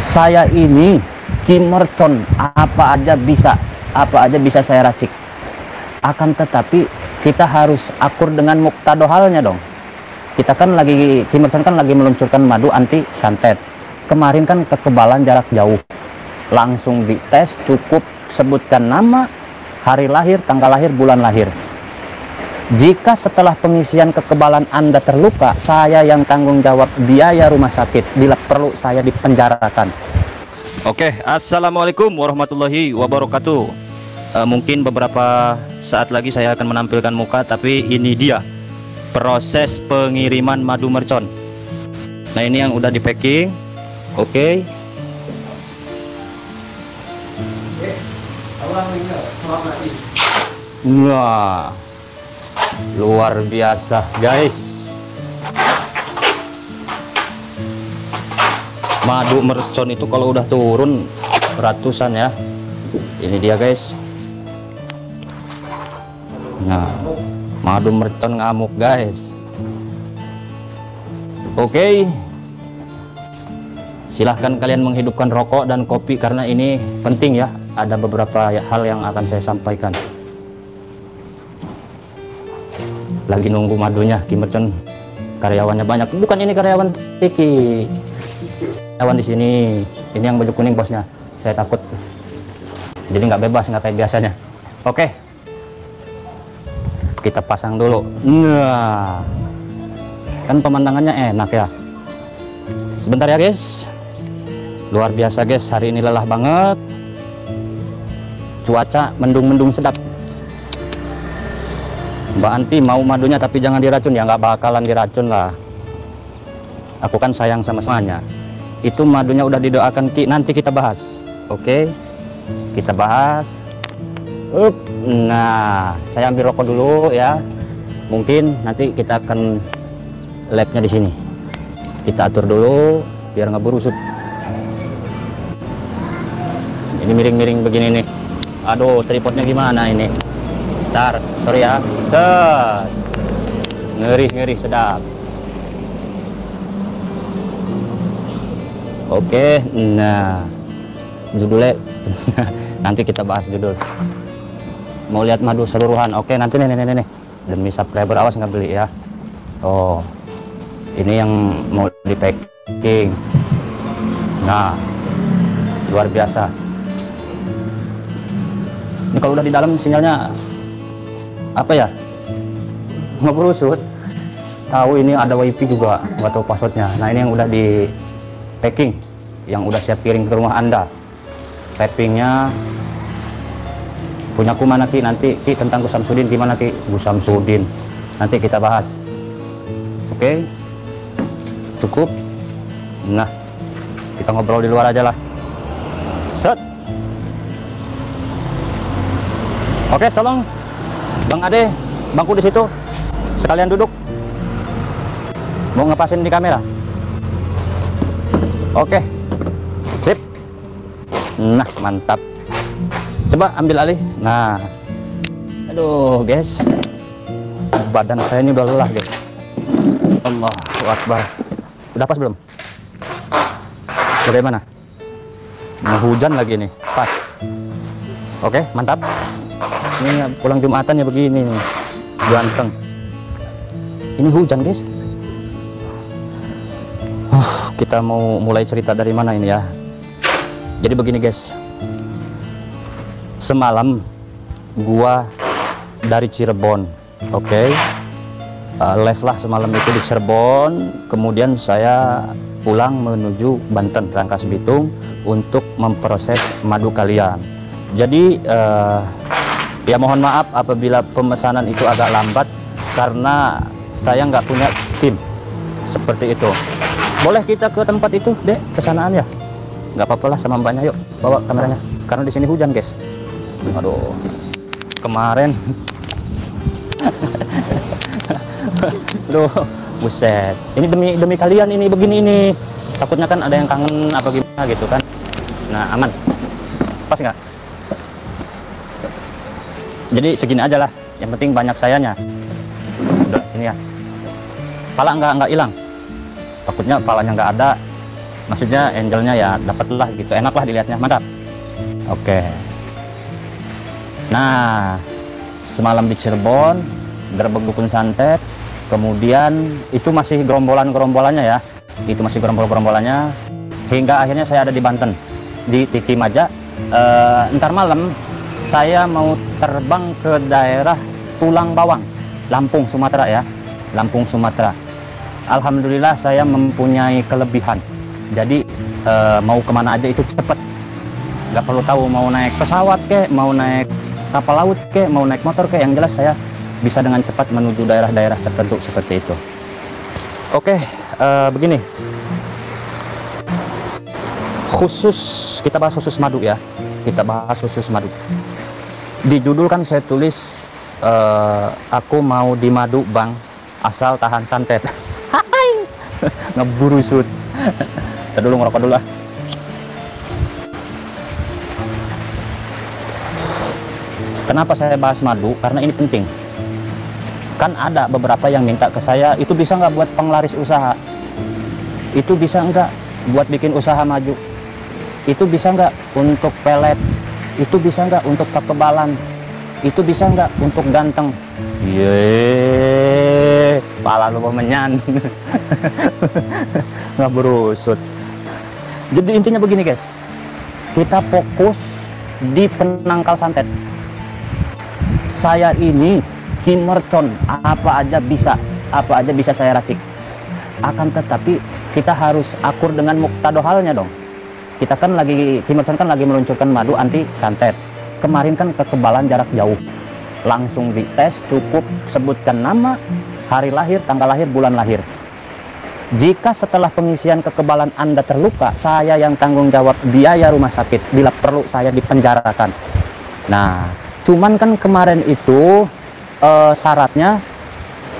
Saya ini Kimercon, apa aja bisa saya racik. Akan tetapi kita harus akur dengan muktadohalnya dong. Kita kan lagi, Kimercon kan lagi meluncurkan madu anti santet. Kemarin kan kekebalan jarak jauh. Langsung dites, cukup sebutkan nama, hari lahir, tanggal lahir, bulan lahir. Jika setelah pengisian kekebalan Anda terluka, saya yang tanggung jawab biaya rumah sakit. Bila perlu saya dipenjarakan. Oke, assalamualaikum warahmatullahi wabarakatuh. Mungkin beberapa saat lagi saya akan menampilkan muka, tapi ini dia proses pengiriman madu mercon. Nah, ini yang udah di packing. Oke. Wah, luar biasa guys. Madu mercon itu kalau udah turun ratusan ya. Ini dia guys. Nah, madu mercon ngamuk guys. Oke. Silahkan kalian menghidupkan rokok dan kopi karena ini penting ya. Ada beberapa hal yang akan saya sampaikan. Lagi nunggu madunya, Kimercon karyawannya banyak. Bukan ini karyawan Tiki. Karyawan di sini. Ini yang baju kuning bosnya. Saya takut. Jadi nggak bebas, nggak kayak biasanya. Oke. Kita pasang dulu. Nah. Kan pemandangannya enak ya. Sebentar ya guys. Luar biasa guys, hari ini lelah banget. Cuaca mendung-mendung sedap. Mbak Anti mau madunya tapi jangan diracun. Ya nggak bakalan diracun lah. Aku kan sayang sama semuanya. Itu madunya udah didoakan Ki, nanti kita bahas. Oke, kita bahas. Nah, saya ambil rokok dulu ya. Mungkin nanti kita akan labnya di sini. Kita atur dulu biar nggak berusut. Ini miring-miring begini nih. Aduh, tripodnya gimana ini? Ntar, sorry ya. Set. Ngeri sedap. Oke, nah. Judulnya nanti kita bahas judul. Mau lihat madu seluruhan. Oke, nanti nih. Demi subscriber, awas nggak beli ya. Oh. Ini yang mau di packing. Nah, luar biasa. Ini kalau udah di dalam sinyalnya apa ya? Nggak berusut. Tahu ini ada wifi juga, nggak tahu passwordnya. Nah, ini yang udah di packing, yang udah siap kirim ke rumah Anda. Tappingnya punya ku mana Ki? Nanti Ki tentang Gus Samsudin gimana Ki? Gus Samsudin nanti kita bahas. Oke, cukup. Nah, kita ngobrol di luar aja lah. Set. Oke, tolong Bang Ade, bangku di situ. Sekalian duduk. Mau ngepasin di kamera. Oke. Sip. Nah, mantap. Coba ambil alih. Nah. Aduh, guys. Badan saya ini udah lelah, guys. Allahu Akbar. Udah pas belum? Bagaimana? Mau hujan lagi nih. Pas. Oke, mantap. Ini pulang Jumatan ya begini nih. Ganteng. Ini hujan guys. Kita mau mulai cerita dari mana ini ya. Jadi begini guys. Semalam gua dari Cirebon. Oke. Live lah semalam itu di Cirebon. Kemudian saya pulang menuju Banten, Rangkas Bitung untuk memproses madu kalian. Jadi ya mohon maaf apabila pemesanan itu agak lambat karena saya nggak punya tim seperti itu. Boleh kita ke tempat itu deh, kesanaan ya? Nggak apa-apa lah sama mbaknya, yuk bawa kameranya. Karena di sini hujan guys. Aduh, kemarin. Aduh, buset. Ini demi kalian ini begini ini. Takutnya kan ada yang kangen apa gimana gitu kan. Nah, aman. Pas nggak? Jadi segini aja lah, yang penting banyak sayanya. Udah sini ya. Pala nggak hilang. Takutnya palanya nggak ada, maksudnya angelnya ya dapatlah gitu, enak lah dilihatnya, mantap. Oke. Nah, semalam di Cirebon, Gerbek Dukun Santet, kemudian itu masih gerombolan-gerombolannya ya, itu masih gerombol-gerombolannya, hingga akhirnya saya ada di Banten, di Tiki Maja. Ntar malam saya mau terbang ke daerah Tulang Bawang, Lampung, Sumatera ya, Lampung, Sumatera. Alhamdulillah saya mempunyai kelebihan, jadi mau kemana aja itu cepet, nggak perlu tahu mau naik pesawat kek, mau naik kapal laut kek, mau naik motor kek, yang jelas saya bisa dengan cepat menuju daerah-daerah tertentu seperti itu. Oke, begini, khusus kita bahas khusus madu ya, kita bahas khusus madu. Di judul kan saya tulis aku mau di madu bang, asal tahan santet. Ngeburu shoot. Kita dulu ngerokok dulu lah. Kenapa saya bahas madu? Karena ini penting. Kan ada beberapa yang minta ke saya, itu bisa nggak buat penglaris usaha? Itu bisa nggak buat bikin usaha maju? Itu bisa nggak untuk pelet? Itu bisa nggak untuk kekebalan? Itu bisa nggak untuk ganteng? Yeay, pala lu menyan. Nggak berusut. Jadi intinya begini guys, kita fokus di penangkal santet. Saya ini Kim Mercon, apa aja bisa saya racik. Akan tetapi kita harus akur dengan muktadohalnya dong. Kita kan lagi, Kim Mercon kan lagi meluncurkan madu anti santet. Kemarin kan kekebalan jarak jauh, langsung dites, cukup sebutkan nama, hari lahir, tanggal lahir, bulan lahir. Jika setelah pengisian kekebalan Anda terluka, saya yang tanggung jawab biaya rumah sakit, bila perlu saya dipenjarakan. Nah, cuman kan kemarin itu syaratnya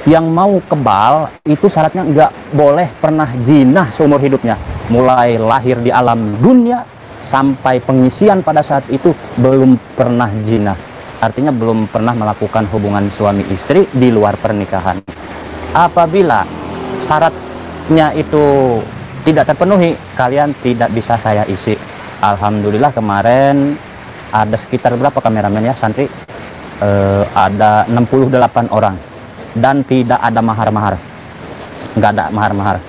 yang mau kebal itu syaratnya nggak boleh pernah jinah seumur hidupnya, mulai lahir di alam dunia sampai pengisian pada saat itu belum pernah jinah, artinya belum pernah melakukan hubungan suami istri di luar pernikahan. Apabila syaratnya itu tidak terpenuhi, kalian tidak bisa saya isi. Alhamdulillah kemarin ada sekitar berapa kameramen ya santri, ada 68 orang dan tidak ada mahar-mahar, nggak ada mahar-mahar,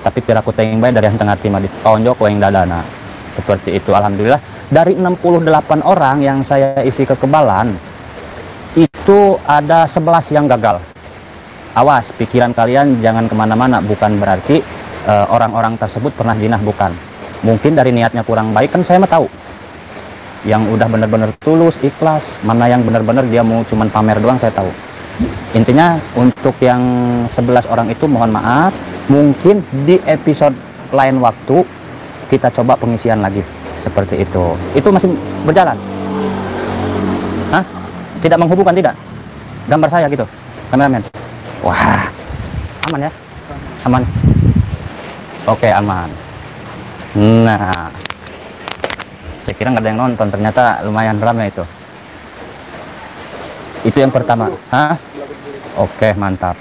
tapi piraku teng bae dari yang tengah timah di tonjok yang dadana seperti itu. Alhamdulillah dari 68 orang yang saya isi kekebalan itu ada 11 yang gagal. Awas, pikiran kalian jangan kemana-mana, bukan berarti orang-orang tersebut pernah jinah, bukan. Mungkin dari niatnya kurang baik, kan saya mah tahu yang udah bener-bener tulus, ikhlas, mana yang bener-bener dia mau cuman pamer doang, saya tahu. Intinya untuk yang 11 orang itu mohon maaf, mungkin di episode lain waktu kita coba pengisian lagi seperti itu. Itu masih berjalan. Hah? Tidak menghubungkan, tidak? Gambar saya gitu, kameramen. Wah, aman ya? Aman. Oke, aman. Nah, saya kira nggak ada yang nonton, ternyata lumayan ramai itu. Itu yang pertama. Hah? Oke, mantap.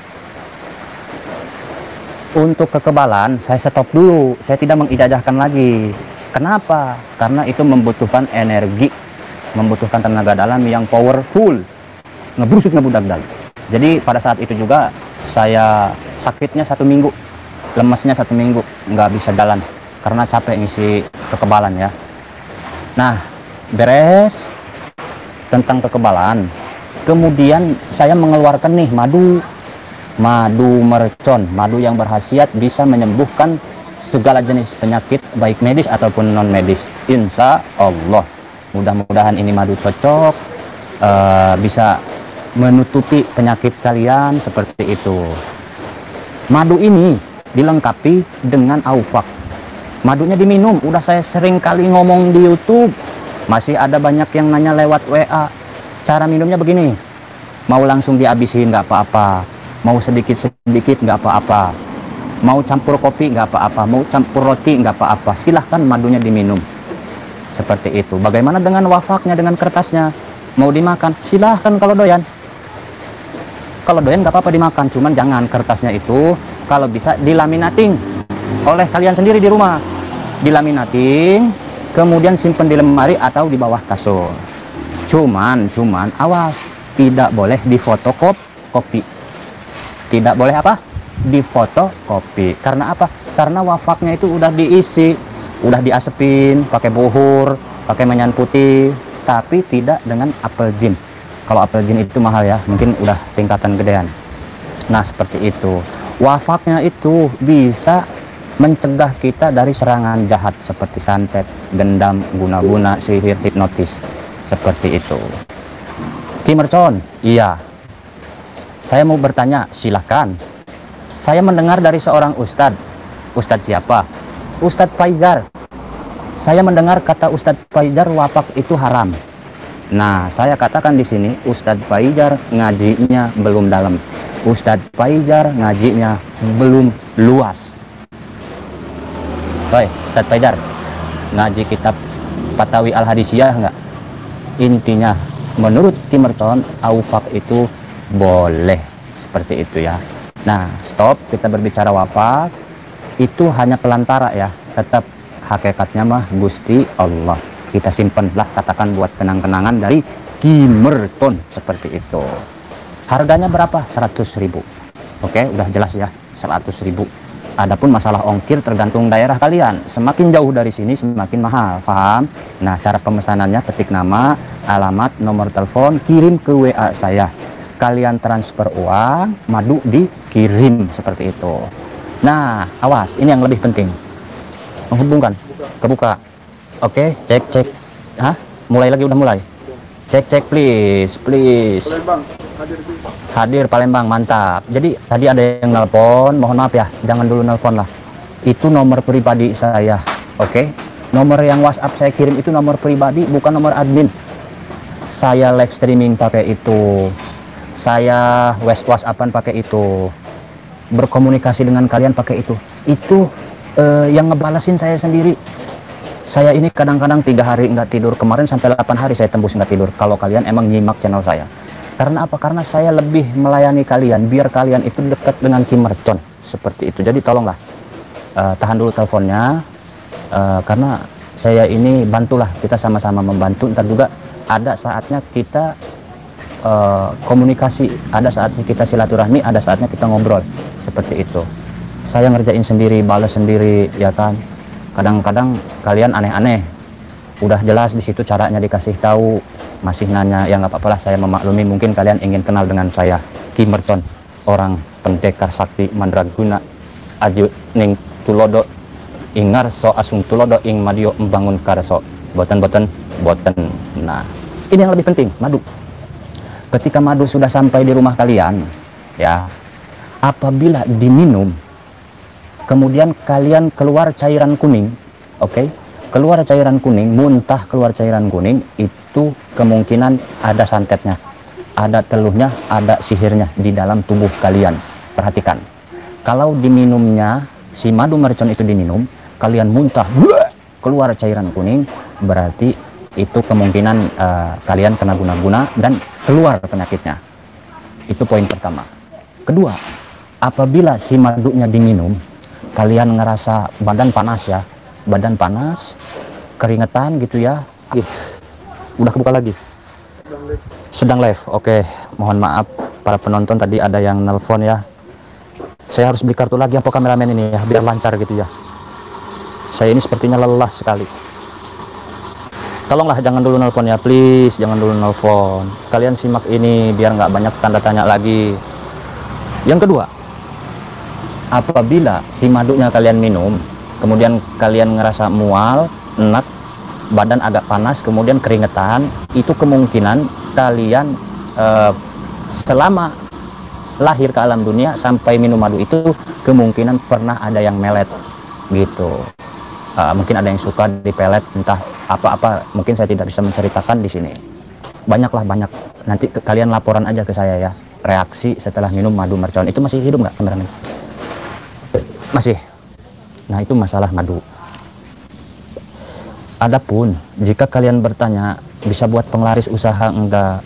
Untuk kekebalan saya stop dulu, saya tidak mengijazahkan lagi. Kenapa? Karena itu membutuhkan energi, membutuhkan tenaga dalam yang powerful, ngebrusuk ngebudagdag. Jadi pada saat itu juga saya sakitnya 1 minggu, lemesnya 1 minggu, nggak bisa jalan karena capek ngisi kekebalan ya. Nah, beres tentang kekebalan, kemudian saya mengeluarkan nih madu mercon, madu yang berkhasiat bisa menyembuhkan segala jenis penyakit baik medis ataupun non medis. Insya Allah mudah-mudahan ini madu cocok, bisa menutupi penyakit kalian seperti itu. Madu ini dilengkapi dengan aufak, madunya diminum, udah saya sering kali ngomong di YouTube, masih ada banyak yang nanya lewat WA. Cara minumnya begini, mau langsung dihabisin nggak apa-apa, mau sedikit-sedikit nggak apa-apa, mau campur kopi nggak apa-apa, mau campur roti nggak apa-apa, silahkan madunya diminum seperti itu. Bagaimana dengan wafaknya, dengan kertasnya? Mau dimakan silahkan kalau doyan, kalau doyan nggak apa-apa dimakan, cuman jangan kertasnya itu kalau bisa dilaminating, oleh kalian sendiri di rumah, dilaminating, kemudian simpan di lemari atau di bawah kasur. Cuman awas, tidak boleh difotokopi. Tidak boleh apa? Difotokopi. Karena apa? Karena wafaknya itu udah diisi, udah diasepin pakai buhur, pakai menyan putih, tapi tidak dengan apel jin. Kalau apel jin itu mahal ya, mungkin udah tingkatan gedean. Nah, seperti itu. Wafaknya itu bisa mencegah kita dari serangan jahat seperti santet, gendam, guna-guna, sihir, hipnotis. Seperti itu. Ki Mercon, iya. Saya mau bertanya, silakan. Saya mendengar dari seorang ustadz. Ustadz siapa? Ustadz Faizar. Saya mendengar kata Ustadz Faizar wafak itu haram. Nah, saya katakan di sini Ustadz Faizar ngajinya belum dalam. Ustadz Faizar ngajinya belum luas. Hoi, Ustadz Faizar, ngaji kitab Fatawi Al-Hadisiyah enggak? Intinya, menurut Ki Mercon, wafak itu boleh. Seperti itu ya. Nah, stop, kita berbicara wafak. Itu hanya pelantara ya. Tetap hakikatnya mah Gusti Allah. Kita simpenlah, katakan buat kenang-kenangan dari Ki Mercon. Seperti itu. Harganya berapa? 100.000. Oke, udah jelas ya, 100.000. Adapun masalah ongkir tergantung daerah kalian. Semakin jauh dari sini semakin mahal, paham? Nah, cara pemesanannya ketik nama, alamat, nomor telepon, kirim ke WA saya. Kalian transfer uang, madu dikirim, seperti itu. Nah, awas, ini yang lebih penting. Menghubungkan, kebuka. Oke, cek. Hah? Mulai lagi, udah mulai. Cek please. Hadir Palembang, mantap. Jadi tadi ada yang nelpon, mohon maaf ya, jangan dulu nelpon lah. Itu nomor pribadi saya, oke? Nomor yang WhatsApp saya kirim itu nomor pribadi, bukan nomor admin. Saya live streaming pakai itu, saya WhatsAppan pakai itu, berkomunikasi dengan kalian pakai itu. Itu yang ngebalasin saya sendiri. Saya ini kadang-kadang 3 hari nggak tidur, kemarin sampai 8 hari saya tembus nggak tidur. Kalau kalian emang nyimak channel saya. Karena apa? Karena saya lebih melayani kalian, biar kalian itu dekat dengan Ki Mercon. Seperti itu. Jadi tolonglah, tahan dulu teleponnya, karena saya ini bantulah, kita sama-sama membantu. Ntar juga ada saatnya kita komunikasi, ada saatnya kita silaturahmi, ada saatnya kita ngobrol. Seperti itu. Saya ngerjain sendiri, balas sendiri, ya kan. Kadang-kadang kalian aneh-aneh. Udah jelas di situ caranya dikasih tahu, masih nanya, ya nggak apa-apa lah, saya memaklumi. Mungkin kalian ingin kenal dengan saya, Ki Mercon, orang pendekar sakti mandraguna, aju ning tulodo ingar so asung tulodo ing madio membangun karso, boten. Nah, ini yang lebih penting, madu. Ketika madu sudah sampai di rumah kalian, ya, apabila diminum, kemudian kalian keluar cairan kuning, oke? Keluar cairan kuning, muntah keluar cairan kuning, itu kemungkinan ada santetnya, ada teluhnya, ada sihirnya di dalam tubuh kalian. Perhatikan, kalau diminumnya, si madu mercon itu diminum, kalian muntah, keluar cairan kuning, berarti itu kemungkinan kalian kena guna-guna dan keluar penyakitnya. Itu poin pertama. Kedua, apabila si madunya diminum, kalian ngerasa badan panas ya, badan panas, keringetan gitu ya. Udah kebuka lagi, sedang live. Oke, mohon maaf para penonton, tadi ada yang nelpon ya. Saya harus beli kartu lagi apa kameramen ini ya, biar lancar gitu ya. Saya ini sepertinya lelah sekali. Tolonglah jangan dulu nelpon ya, please, jangan dulu nelpon. Kalian simak ini biar nggak banyak tanda tanya lagi. Yang kedua, apabila si madunya kalian minum, kemudian kalian ngerasa mual, enak, badan agak panas, kemudian keringetan, itu kemungkinan kalian selama lahir ke alam dunia sampai minum madu itu kemungkinan pernah ada yang melet gitu. Mungkin ada yang suka dipelet, entah apa-apa, mungkin saya tidak bisa menceritakan di sini. Banyak. Nanti kalian laporan aja ke saya ya, reaksi setelah minum madu mercon. Itu masih hidup nggak kameramen? Masih. Nah, itu masalah madu. Adapun jika kalian bertanya bisa buat penglaris usaha enggak,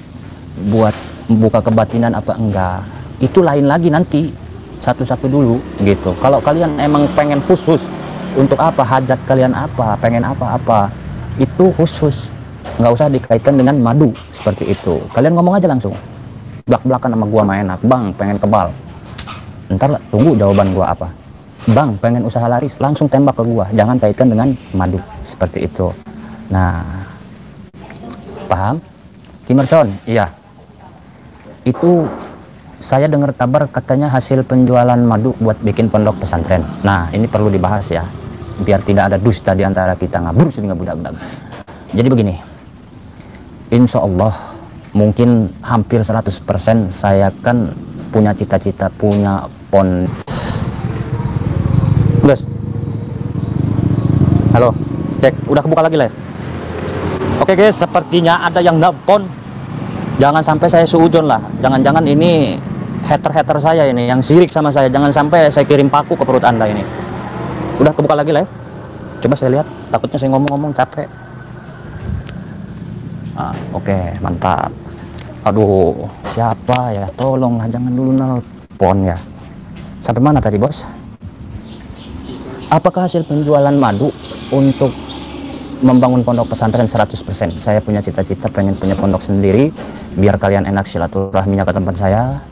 buat buka kebatinan apa enggak, itu lain lagi nanti. satu-satu dulu gitu. Kalau kalian emang pengen khusus untuk apa, hajat kalian apa, pengen apa-apa, itu khusus, nggak usah dikaitkan dengan madu seperti itu. Kalian ngomong aja langsung, belak-belakan sama gua mah enak, bang pengen kebal, ntar tunggu jawaban gua apa. Bang pengen usaha laris, langsung tembak ke gua, jangan kaitkan dengan madu seperti itu. Nah, paham Kimerson? Iya, itu saya dengar kabar katanya hasil penjualan madu buat bikin pondok pesantren. Nah, ini perlu dibahas ya, biar tidak ada dusta di antara kita, ngabur sudah budak-budak. Jadi begini, insya Allah mungkin hampir 100% saya kan punya cita-cita punya Gus, halo, cek, udah kebuka lagi live. Oke guys, sepertinya ada yang nelpon. Jangan sampai saya suujon lah, jangan-jangan ini hater-hater saya ini yang sirik sama saya, jangan sampai saya kirim paku ke perut anda ini. Udah kebuka lagi live, coba saya lihat, takutnya saya ngomong-ngomong capek. Oke, mantap. Aduh, siapa ya, tolonglah jangan dulu nelpon ya. Sampai mana tadi bos? Apakah hasil penjualan madu untuk membangun pondok pesantren 100%? Saya punya cita-cita pengen punya pondok sendiri, biar kalian enak silaturahminya ke tempat saya.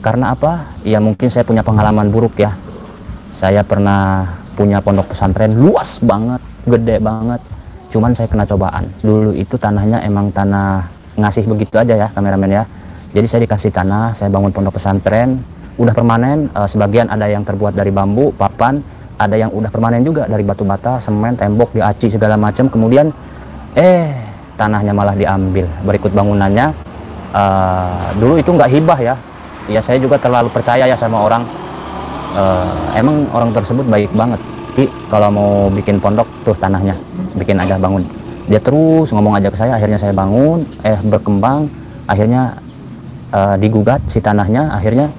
Karena apa? Ya mungkin saya punya pengalaman buruk ya. Saya pernah punya pondok pesantren luas banget, gede banget. Cuman saya kena cobaan. Dulu itu tanahnya emang tanah ngasih begitu aja ya kameramen ya. Jadi saya dikasih tanah, saya bangun pondok pesantren, udah permanen. Sebagian ada yang terbuat dari bambu, papan, ada yang udah permanen juga dari batu bata, semen, tembok, diaci segala macam. Kemudian tanahnya malah diambil berikut bangunannya. Dulu itu nggak hibah ya. Ya saya juga terlalu percaya ya sama orang. Emang orang tersebut baik banget. Ki, kalau mau bikin pondok tuh tanahnya, bikin aja, bangun. Dia terus ngomong aja ke saya, akhirnya saya bangun, berkembang, akhirnya digugat si tanahnya, akhirnya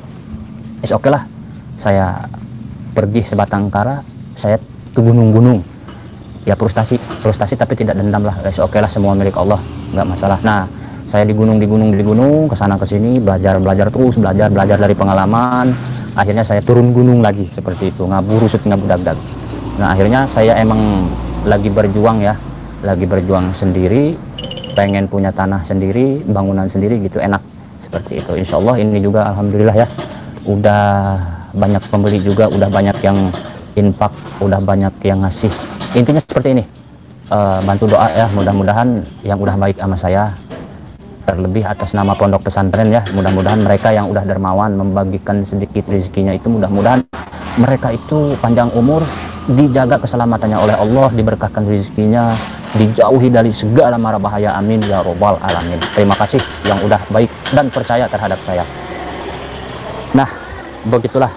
oke lah, saya pergi sebatang kara, saya ke gunung-gunung ya, frustasi tapi tidak dendam lah, oke lah, semua milik Allah, nggak masalah. Nah, saya di gunung kesana kesini, belajar terus, belajar dari pengalaman. Akhirnya saya turun gunung lagi seperti itu, ngabur usut ngabudag-dag. Nah, akhirnya saya emang lagi berjuang sendiri, pengen punya tanah sendiri, bangunan sendiri gitu, enak seperti itu. Insya Allah ini juga alhamdulillah ya, udah banyak pembeli juga, udah banyak yang infak, udah banyak yang ngasih. Intinya seperti ini, bantu doa ya, mudah-mudahan yang udah baik sama saya, terlebih atas nama pondok pesantren ya, mudah-mudahan mereka yang udah dermawan membagikan sedikit rezekinya itu, mudah-mudahan mereka itu panjang umur, dijaga keselamatannya oleh Allah, diberkahkan rezekinya, dijauhi dari segala mara bahaya, amin ya robbal alamin. Terima kasih yang udah baik dan percaya terhadap saya. Nah, begitulah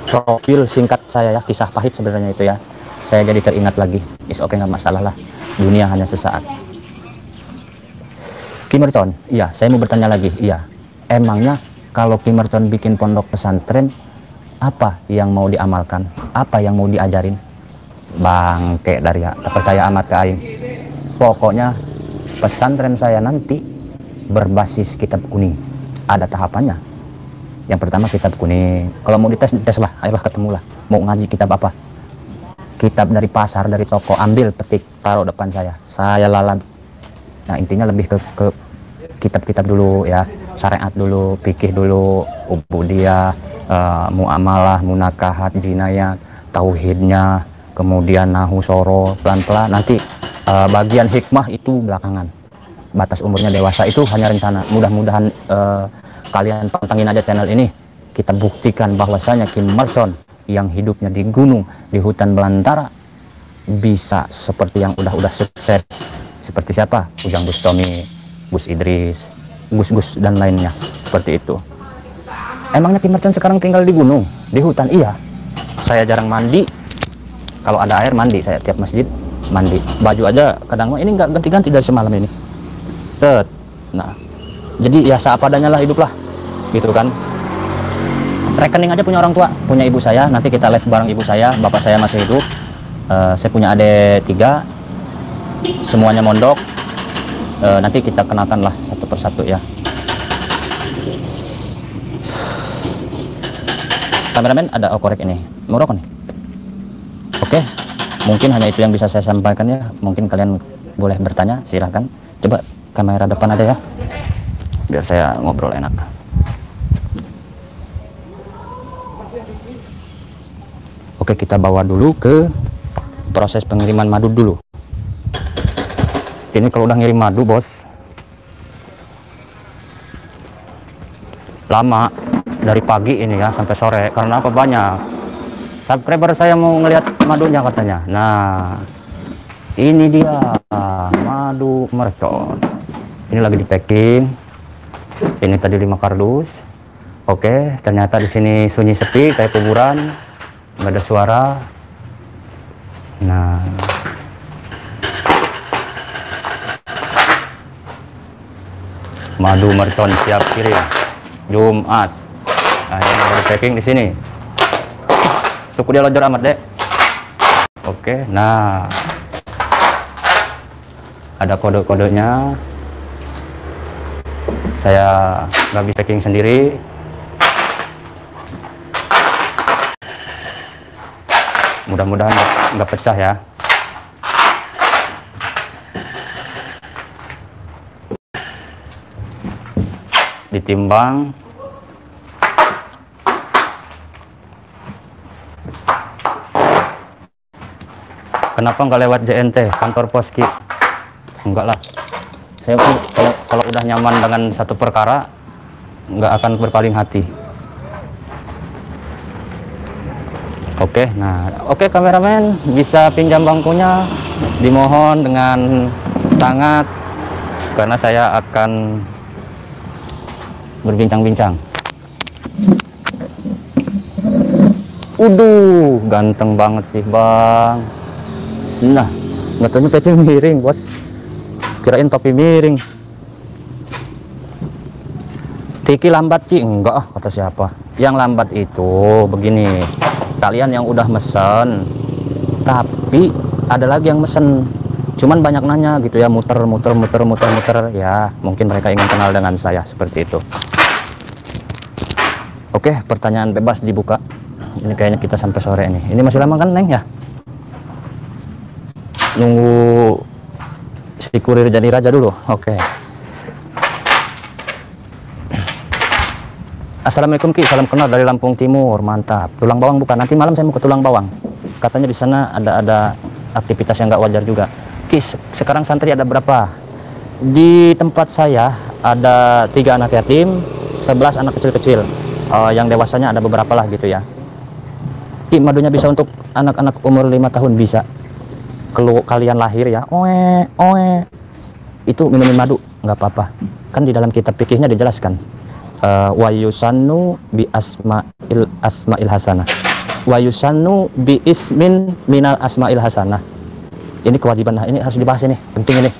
profil singkat saya ya, kisah pahit sebenarnya itu ya. Saya jadi teringat lagi. Oke, nggak masalah lah, dunia hanya sesaat. Kimerton, iya, saya mau bertanya lagi. Iya, emangnya kalau Kimerton bikin pondok pesantren, apa yang mau diamalkan, apa yang mau diajarin? Bangke dari ya, tak percaya amat ke aing. Pokoknya pesantren saya nanti berbasis kitab kuning, ada tahapannya. Yang pertama kitab kuning, kalau mau dites lah, ayolah ketemu lah. Mau ngaji kitab apa? Kitab dari pasar, dari toko, ambil, petik, taruh depan saya lalat. Nah, intinya lebih ke kitab-kitab dulu ya, syariat dulu, fikih dulu, ubudiyah, muamalah, munakahat, jinayat, tauhidnya, kemudian nahu soro, pelan-pelan. Nanti bagian hikmah itu belakangan. Batas umurnya dewasa itu hanya rencana. Mudah-mudahan kalian pantengin aja channel ini, kita buktikan bahwasanya Kimerton yang hidupnya di gunung, di hutan belantara, bisa seperti yang udah sukses. Seperti siapa? Ujang Bustami, Gus Idris, Gus dan lainnya, seperti itu. Emangnya Kimerton sekarang tinggal di gunung, di hutan? Iya. Saya jarang mandi, kalau ada air mandi, saya tiap masjid mandi. Baju aja kadang ini nggak ganti-ganti dari semalam ini. Set. Nah, jadi ya seadanya lah hidup lah, gitu kan. Rekening aja punya orang tua, punya ibu saya, nanti kita live bareng ibu saya, bapak saya masih hidup. Saya punya adik 3, semuanya mondok. Nanti kita kenalkan lah satu persatu ya. kameramen ada korek ini merokok nih. Oke, mungkin hanya itu yang bisa saya sampaikan ya. Mungkin kalian boleh bertanya, silahkan. Coba kamera depan aja ya, biar saya ngobrol enak. Oke, kita bawa dulu ke proses pengiriman madu dulu. Ini kalau udah ngirim madu bos, lama, dari pagi ini ya sampai sore. Karena apa? Banyak subscriber saya mau ngelihat madunya katanya. Nah, ini dia madu mercon. Ini lagi di packing. Ini tadi 5 kardus. Oke, ternyata di sini sunyi sepi kayak kuburan, nggak ada suara. Nah, madu mercon siap kirim Jumat. Nah, ini lagi packing di sini. Suku dia lonjor amat dek. Oke, nah ada kode-kodenya. Saya nggak bisa packing sendiri. Mudah-mudahan nggak pecah ya. Ditimbang. Kenapa nggak lewat JNT, kantor pos Ki? Enggak lah. Saya kalau udah nyaman dengan satu perkara, nggak akan berpaling hati. Oke, nah, oke kameramen, bisa pinjam bangkunya, dimohon dengan sangat, karena saya akan berbincang-bincang. Ganteng banget sih bang. Nah, nggak tahu peci miring bos, kirain topi miring. Tiki lambat Ki? Enggak ah, kata siapa. Yang lambat itu begini, kalian yang udah mesen tapi ada lagi yang mesen, cuman banyak nanya gitu ya, muter ya, mungkin mereka ingin kenal dengan saya seperti itu. Oke, pertanyaan bebas dibuka. Ini kayaknya kita sampai sore ini. Ini masih lama kan Neng ya? Nunggu si kurir jadi raja dulu. Oke. Assalamualaikum Ki, salam kenal dari Lampung Timur, mantap. Tulang bawang bukan? Nanti malam saya mau ke Tulang Bawang. Katanya di sana ada aktivitas yang nggak wajar juga. Ki, sekarang santri ada berapa? Di tempat saya ada 3 anak yatim, 11 anak kecil-kecil. Yang dewasanya ada beberapa lah gitu ya. Ki, madunya bisa untuk anak-anak umur 5 tahun bisa. Kalau kalian lahir ya, itu minumin madu nggak apa-apa. Kan di dalam kitab fikihnya dijelaskan. Wa yusannu bi asma'il hasanah. Wa yusannu bi ismin minal asma'il hasanah. Ini kewajiban, ini harus dibahas ini, penting ini.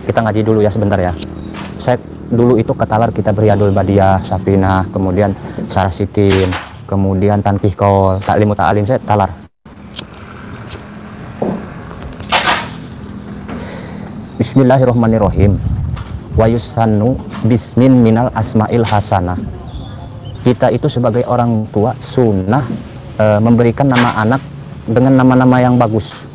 Kita ngaji dulu ya sebentar ya. Saya dulu itu katalar kita Riyadul Badiah, Safinah, kemudian Sarasitin, kemudian Tanqih Qaul, Ta'lim Ta'alim, saya talar. Bismillahirrahmanirrahim. Wa yusannu bismin minal asma'il hasanah. Kita itu sebagai orang tua sunnah memberikan nama anak dengan nama-nama yang bagus.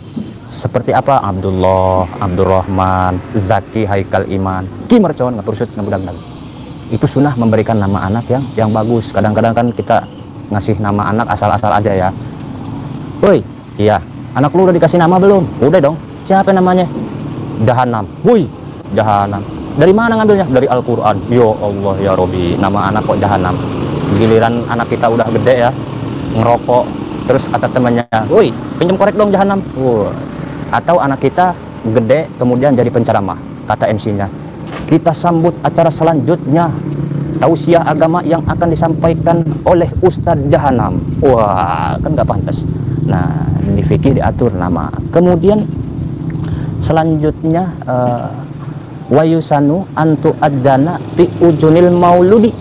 Seperti apa? Abdullah, Abdurrahman, Zaki, Haikal, Iman, Ki Mercon, ngaturusut, ngabudak-budak. Itu sunnah memberikan nama anak yang bagus. Kadang-kadang kan kita ngasih nama anak asal-asal aja ya. Woi, iya, anak lu udah dikasih nama belum? Udah dong. Siapa namanya? Jahanam. Woi, Jahanam. Dari mana ngambilnya? Dari Al-Quran. Yo Allah ya Robi, nama anak kok Jahanam. Giliran anak kita udah gede ya, ngerokok, terus kata temannya, woi pinjam korek dong Jahanam. Atau anak kita gede kemudian jadi penceramah, kata MC-nya, kita sambut acara selanjutnya tausiah agama yang akan disampaikan oleh Ustadz Jahanam. Wah, kan nggak pantas. Nah, di fikih diatur nama. Kemudian selanjutnya wayusanu antu adzana fi ujunil mauludi.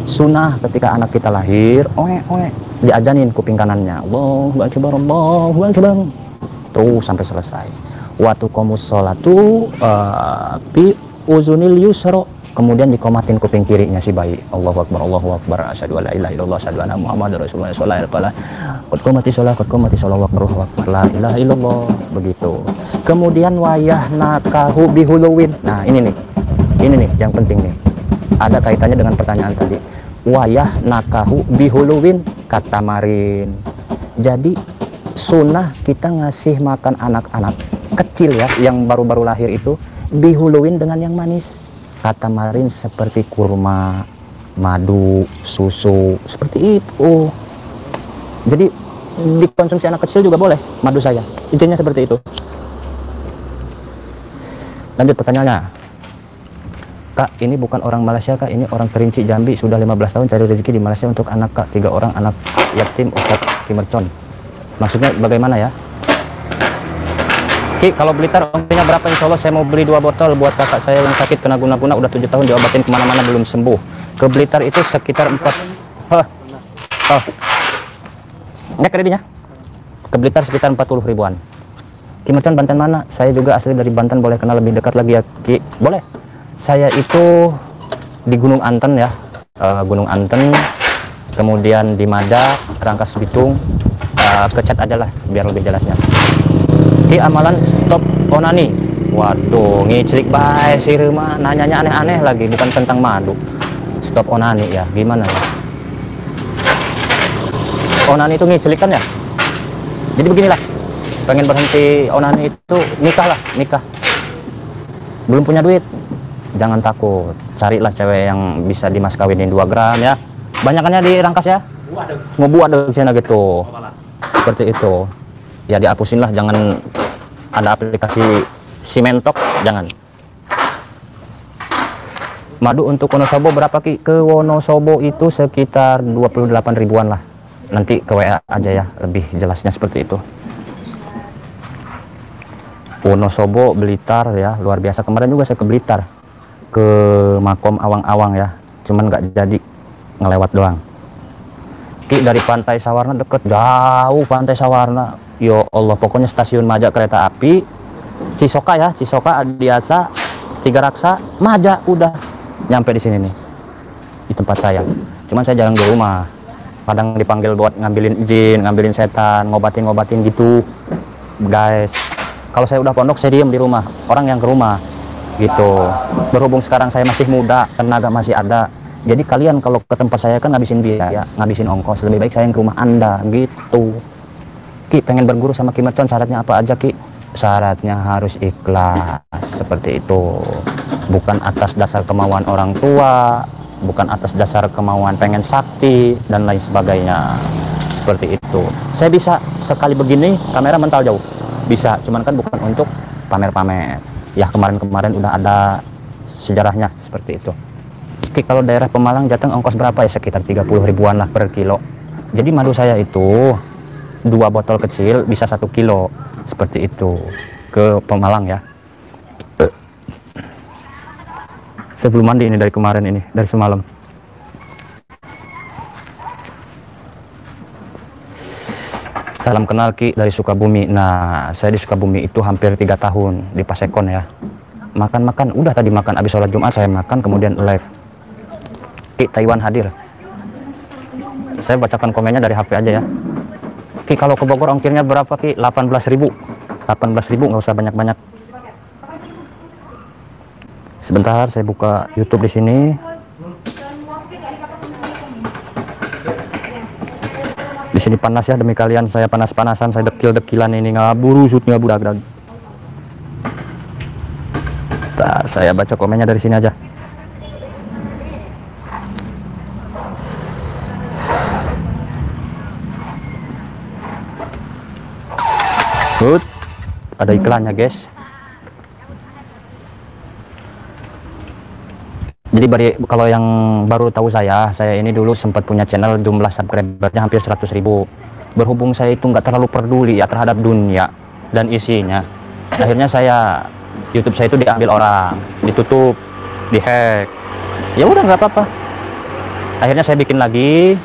Sunnah ketika anak kita lahir, diajanin kuping kanannya, Allahu akbar, Allahu akbar, terus sampai selesai. Wa tuqamus sholatu fi uzunil yusra, kemudian dikomatin kuping kirinya si bayi. Allahu Akbar, asyhadu alla ilaha illallah, asyhadu anna Muhammadar Rasulullah, shollallahu alaihi wasallam. Qad qomati sholat, Allahu Akbar, la ilaha illallah. Begitu. Kemudian wayah nakahu bihuluwin. Nah, ini nih yang penting nih. Ada kaitannya dengan pertanyaan tadi. Wayah nakahu bihuluwin kata Marin. Jadi sunnah kita ngasih makan anak-anak kecil ya, yang baru-baru lahir itu bihuluwin dengan yang manis. Kata Marin seperti kurma, madu, susu, seperti itu. Jadi dikonsumsi anak kecil juga boleh madu saya. Izinnya seperti itu. Lanjut pertanyaannya. Kak, ini bukan orang Malaysia, Kak, ini orang Kerinci Jambi, sudah 15 tahun cari rezeki di Malaysia untuk anak, Kak. 3 orang anak yatim Ustadz Kimercon. Maksudnya bagaimana ya? Ki, kalau Blitar ongkirnya berapa? Insya Allah saya mau beli 2 botol buat kakak saya yang sakit kena guna-guna udah 7 tahun diobatin kemana-mana belum sembuh. Ke Blitar itu sekitar 4 ini kredinya. Ke Blitar sekitar 40 ribuan. Kimercon Banten mana? Saya juga asli dari Banten, boleh kenal lebih dekat lagi ya Ki? Boleh. Saya itu di Gunung Anten ya, Gunung Anten, kemudian di Mada, Rangkas Bitung, kecat aja lah biar lebih jelasnya. Ki, amalan stop onani. Waduh, ngicilik bae si Rima, nanyanya aneh-aneh lagi, bukan tentang madu. Stop onani ya, gimana ya? Onani itu ngicilik kan ya? Jadi beginilah, pengen berhenti onani itu nikah lah, nikah. Belum punya duit, jangan takut, carilah cewek yang bisa dimas kawinin 2 gram ya. Banyakannya di Rangkas ya, ngebuat di sana gitu, seperti itu. Ya dihapusin lah, jangan ada aplikasi Simentok, jangan. Madu untuk Wonosobo berapa Ki? Ke Wonosobo itu sekitar 28 ribuan lah. Nanti ke WA aja ya, lebih jelasnya seperti itu. Wonosobo, Blitar ya, luar biasa. Kemarin juga saya ke Blitar, ke Makom Awang-Awang ya, cuman nggak jadi, ngelewat doang. Ki, dari Pantai Sawarna deket, jauh Pantai Sawarna. Yo Allah, pokoknya stasiun Maja kereta api, Cisoka ya, Cisoka, Adiasa, Tiga Raksa, Maja, udah nyampe di sini nih, di tempat saya. Cuman saya jarang di rumah, kadang dipanggil buat ngambilin jin, ngambilin setan, ngobatin gitu guys. Kalau saya udah pondok saya diem di rumah, orang yang ke rumah gitu. Berhubung sekarang saya masih muda, tenaga masih ada, jadi kalian kalau ke tempat saya kan ngabisin biaya, ngabisin ongkos, lebih baik saya yang ke rumah Anda gitu. Ki, pengen berguru sama Kimercon, syaratnya apa aja Ki? Syaratnya harus ikhlas, seperti itu. Bukan atas dasar kemauan orang tua, bukan atas dasar kemauan pengen sakti dan lain sebagainya, seperti itu. Saya bisa sekali begini kamera mental jauh, bisa, cuman kan bukan untuk pamer-pamer ya. Kemarin-kemarin udah ada sejarahnya seperti itu. Ki, kalau daerah Pemalang Jateng ongkos berapa ya? Sekitar 30 ribuan lah per kilo. Jadi madu saya itu 2 botol kecil bisa 1 kilo, seperti itu, ke Pemalang ya. Saya belum mandi ini dari kemarin, ini dari semalam. Salam kenal Ki dari Sukabumi. Nah, saya di Sukabumi itu hampir 3 tahun di Pasekon ya. Makan-makan, udah tadi makan, habis sholat Jumat saya makan, kemudian live. Ki, Taiwan hadir. Saya bacakan komennya dari HP aja ya. Ki, kalau ke Bogor ongkirnya berapa Ki? 18.000. 18.000, nggak usah banyak-banyak. Sebentar, saya buka YouTube di sini. Di sini panas ya, demi kalian saya panas-panasan, saya dekil-dekilan ini, ngaburu shootnya budak-budak. Bentar, saya baca komennya dari sini aja. Ada iklannya guys. Jadi kalau yang baru tahu saya ini dulu sempat punya channel, jumlah subscribernya hampir 100.000. Berhubung saya itu nggak terlalu peduli ya terhadap dunia dan isinya, akhirnya YouTube saya itu diambil orang, ditutup, dihack. Ya udah nggak apa-apa. Akhirnya saya bikin lagi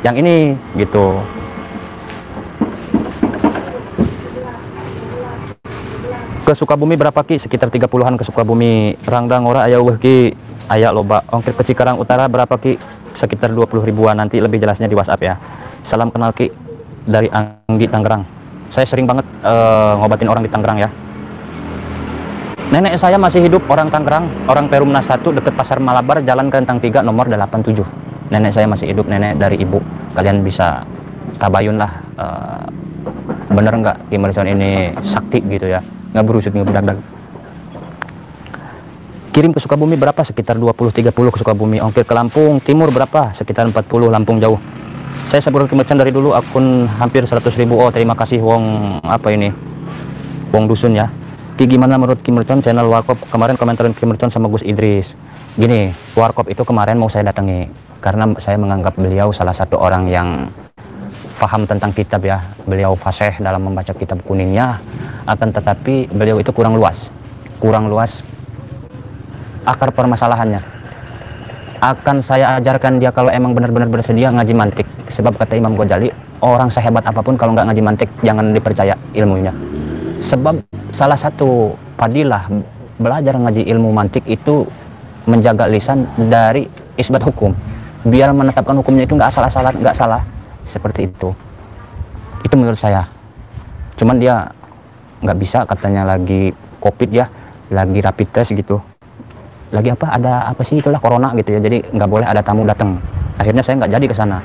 yang ini gitu. Ke Sukabumi berapa Ki? Sekitar 30-an ke Sukabumi. Rangdang ora aya eueuh Ki. Ayak loba. Ongkir ke Cikarang Utara berapa Ki? Sekitar 20 ribuan, nanti lebih jelasnya di WhatsApp ya. Salam kenal Ki dari Anggi Tangerang. Saya sering banget ngobatin orang di Tangerang ya. Nenek saya masih hidup, orang Tangerang, orang Perumnas 1 dekat Pasar Malabar, Jalan Kentang 3 nomor 87. Nenek saya masih hidup, nenek dari ibu. Kalian bisa tabayun lah, bener nggak Ki Mercon ini sakti gitu ya, nggak berusut nggak berdag. Kirim ke Sukabumi berapa? Sekitar 20-30 ke Sukabumi. Ongkir ke Lampung Timur berapa? Sekitar 40. Lampung jauh. Saya sebelum Ki Mercon dari dulu akun hampir 100 ribu. Oh terima kasih wong apa ini, wong dusun ya. Ki gimana menurut Ki Mercon channel Warkop? Kemarin komentarin Ki Mercon sama Gus Idris. Gini, Warkop itu kemarin mau saya datangi karena saya menganggap beliau salah satu orang yang paham tentang kitab ya. Beliau fasih dalam membaca kitab kuningnya, akan tetapi beliau itu kurang luas akar permasalahannya. Akan saya ajarkan dia kalau emang benar-benar bersedia ngaji mantik. Sebab kata Imam Ghazali, orang sehebat apapun kalau nggak ngaji mantik jangan dipercaya ilmunya. Sebab salah satu padilah belajar ngaji ilmu mantik itu menjaga lisan dari isbat hukum, biar menetapkan hukumnya itu nggak asal-asalan, nggak salah, seperti itu menurut saya. Cuman dia nggak bisa, katanya lagi covid ya, lagi rapid test gitu, lagi apa, ada apa sih itulah, corona gitu ya, jadi nggak boleh ada tamu datang. Akhirnya saya nggak jadi ke sana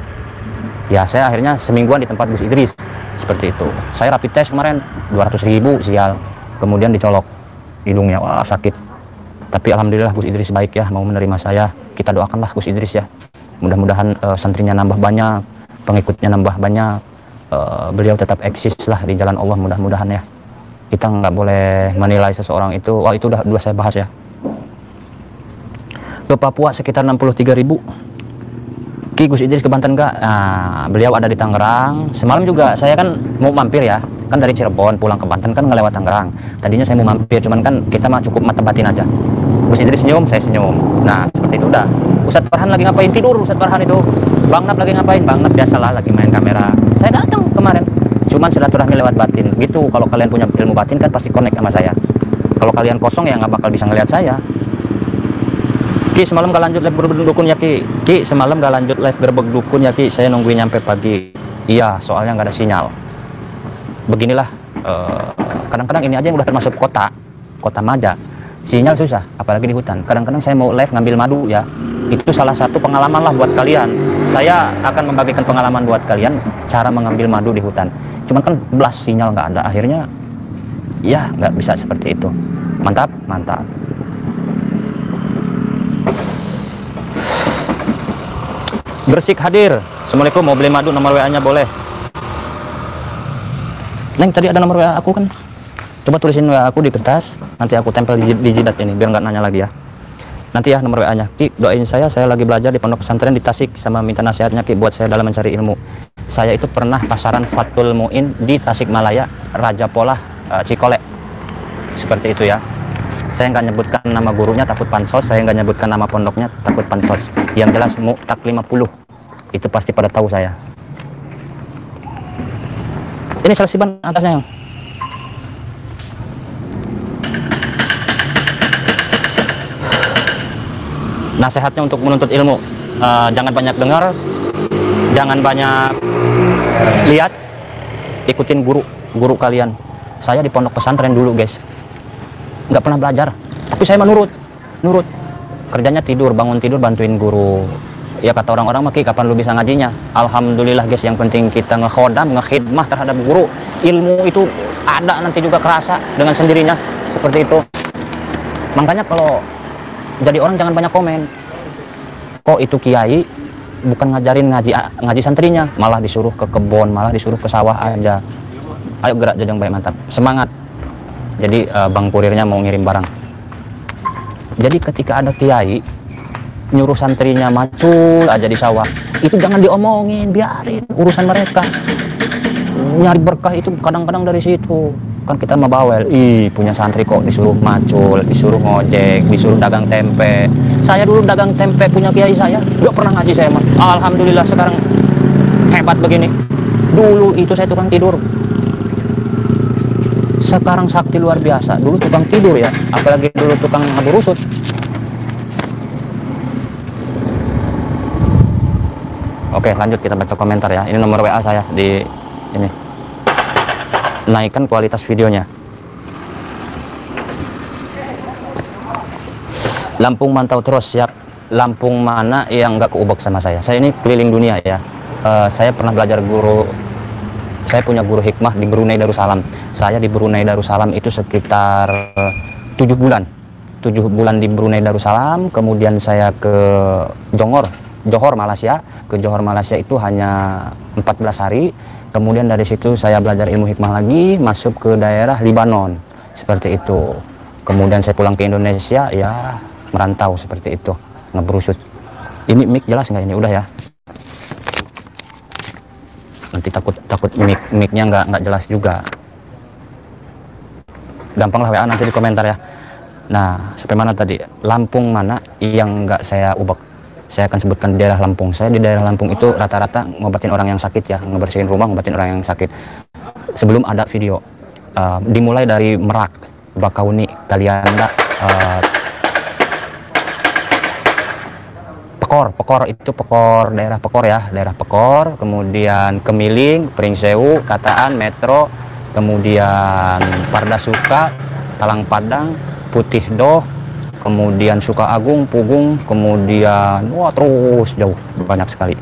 ya, saya akhirnya semingguan di tempat Gus Idris. Seperti itu. Saya rapid test kemarin 200 ribu sial, kemudian dicolok hidungnya, wah sakit. Tapi alhamdulillah Gus Idris baik ya, mau menerima saya. Kita doakanlah Gus Idris ya, mudah-mudahan santrinya nambah banyak, pengikutnya nambah banyak, beliau tetap eksis lah di jalan Allah, mudah-mudahan ya. Kita nggak boleh menilai seseorang itu, wah itu udah saya bahas ya. Ke Papua sekitar 63 ribu. Ki Gus Idris ke Banten nggak? Nah, beliau ada di Tangerang. Semalam juga saya kan mau mampir ya, kan dari Cirebon pulang ke Banten kan ngelewat Tangerang. Tadinya saya mau mampir, cuman kan kita mah cukup mata batin aja. Gus Idris senyum, saya senyum. Nah seperti itu udah. Ustadz Farhan lagi ngapain? Tidur Ustadz Farhan itu. Bang Nap lagi ngapain? Bang Nap biasalah lagi main kamera. Saya datang kemarin, cuman silaturahmi lewat batin. Gitu, kalau kalian punya ilmu batin kan pasti connect sama saya. Kalau kalian kosong ya nggak bakal bisa ngelihat saya. Ki semalam gak lanjut live berbeg dukun ya Ki. Ki semalam gak lanjut live berbeg dukun ya Ki. Saya nungguin nyampe pagi. Iya, soalnya nggak ada sinyal. Beginilah, kadang-kadang ini aja yang udah termasuk kota Maja, sinyal susah, apalagi di hutan. Kadang-kadang saya mau live ngambil madu ya. Itu salah satu pengalaman lah buat kalian. Saya akan membagikan pengalaman buat kalian cara mengambil madu di hutan. Cuman kan belas sinyal nggak ada. Akhirnya ya nggak bisa seperti itu. Mantap, mantap. Bersik hadir. Assalamualaikum, mau beli madu, nomor WA nya boleh. Neng tadi ada nomor WA aku kan, coba tulisin WA aku di kertas, nanti aku tempel di jidat ini biar nggak nanya lagi ya. Nanti ya nomor WA nya. Ki doain saya lagi belajar di pondok pesantren di Tasik, sama minta nasihatnya Ki buat saya dalam mencari ilmu. Saya itu pernah pasaran Fatul Muin di Tasikmalaya, Raja Polah, Cikole, seperti itu ya. Saya nggak nyebutkan nama gurunya takut pansos, saya nggak nyebutkan nama pondoknya takut pansos. Yang jelas Mu'tak 50 itu pasti pada tahu saya. Ini selesiban atasnya. Nasihatnya untuk menuntut ilmu, jangan banyak dengar, jangan banyak lihat, ikutin guru kalian. Saya di pondok pesantren dulu guys, nggak pernah belajar, tapi saya menurut kerjanya tidur, bangun tidur, bantuin guru. Ya kata orang-orang maki, kapan lu bisa ngajinya? Alhamdulillah guys, yang penting kita ngekhodam, ngekhidmah terhadap guru. Ilmu itu ada nanti juga kerasa dengan sendirinya, seperti itu. Makanya kalau jadi orang jangan banyak komen. Kok itu kiai bukan ngajarin ngaji santrinya, malah disuruh ke kebun, malah disuruh ke sawah aja. Ayo gerak Jojong baik, mantap, semangat. Jadi bang kurirnya mau ngirim barang. Jadi ketika ada kiai nyuruh santrinya macul aja di sawah, itu jangan diomongin, biarin urusan mereka. Nyari berkah itu kadang-kadang dari situ. Kan kita mah bawel, punya santri kok disuruh macul, disuruh ngojek, disuruh dagang tempe. Saya dulu dagang tempe punya kiai saya, gak pernah ngaji saya mah. Alhamdulillah sekarang hebat begini. Dulu itu saya tukang tidur, sekarang sakti luar biasa. Dulu tukang tidur ya, apalagi dulu tukang ngaburusut. Oke, lanjut kita baca komentar ya. Ini nomor WA saya di ini. Naikkan kualitas videonya. Lampung mantau terus, siap. Lampung mana yang nggak keubek sama saya? Saya ini keliling dunia ya. Saya pernah belajar saya punya guru hikmah di Brunei Darussalam. Saya di Brunei Darussalam itu sekitar 7 bulan. 7 bulan di Brunei Darussalam, kemudian saya ke Johor Malaysia. Ke Johor Malaysia itu hanya 14 hari. Kemudian dari situ saya belajar ilmu hikmah lagi, masuk ke daerah Libanon. Seperti itu. Kemudian saya pulang ke Indonesia, ya merantau seperti itu. Ngebrusut. Ini mic jelas nggak ini? Udah ya. Nanti takut mic-nya nggak jelas juga. Gampang lah WA nanti di komentar ya. Nah, sampai mana tadi? Lampung mana yang nggak saya ubek? Saya akan sebutkan di daerah Lampung. Saya di daerah Lampung itu rata-rata ngobatin orang yang sakit ya, ngebersihin rumah, ngobatin orang yang sakit. Sebelum ada video, dimulai dari Merak, Bakauni, Kalianda, Pekor itu daerah Pekor ya, daerah Pekor, kemudian Kemiling, Pringsewu, Kataan, Metro, kemudian Pardasuka, Talang Padang, Putih Doh, kemudian Suka Agung, Pugung, kemudian wah terus jauh, banyak sekali.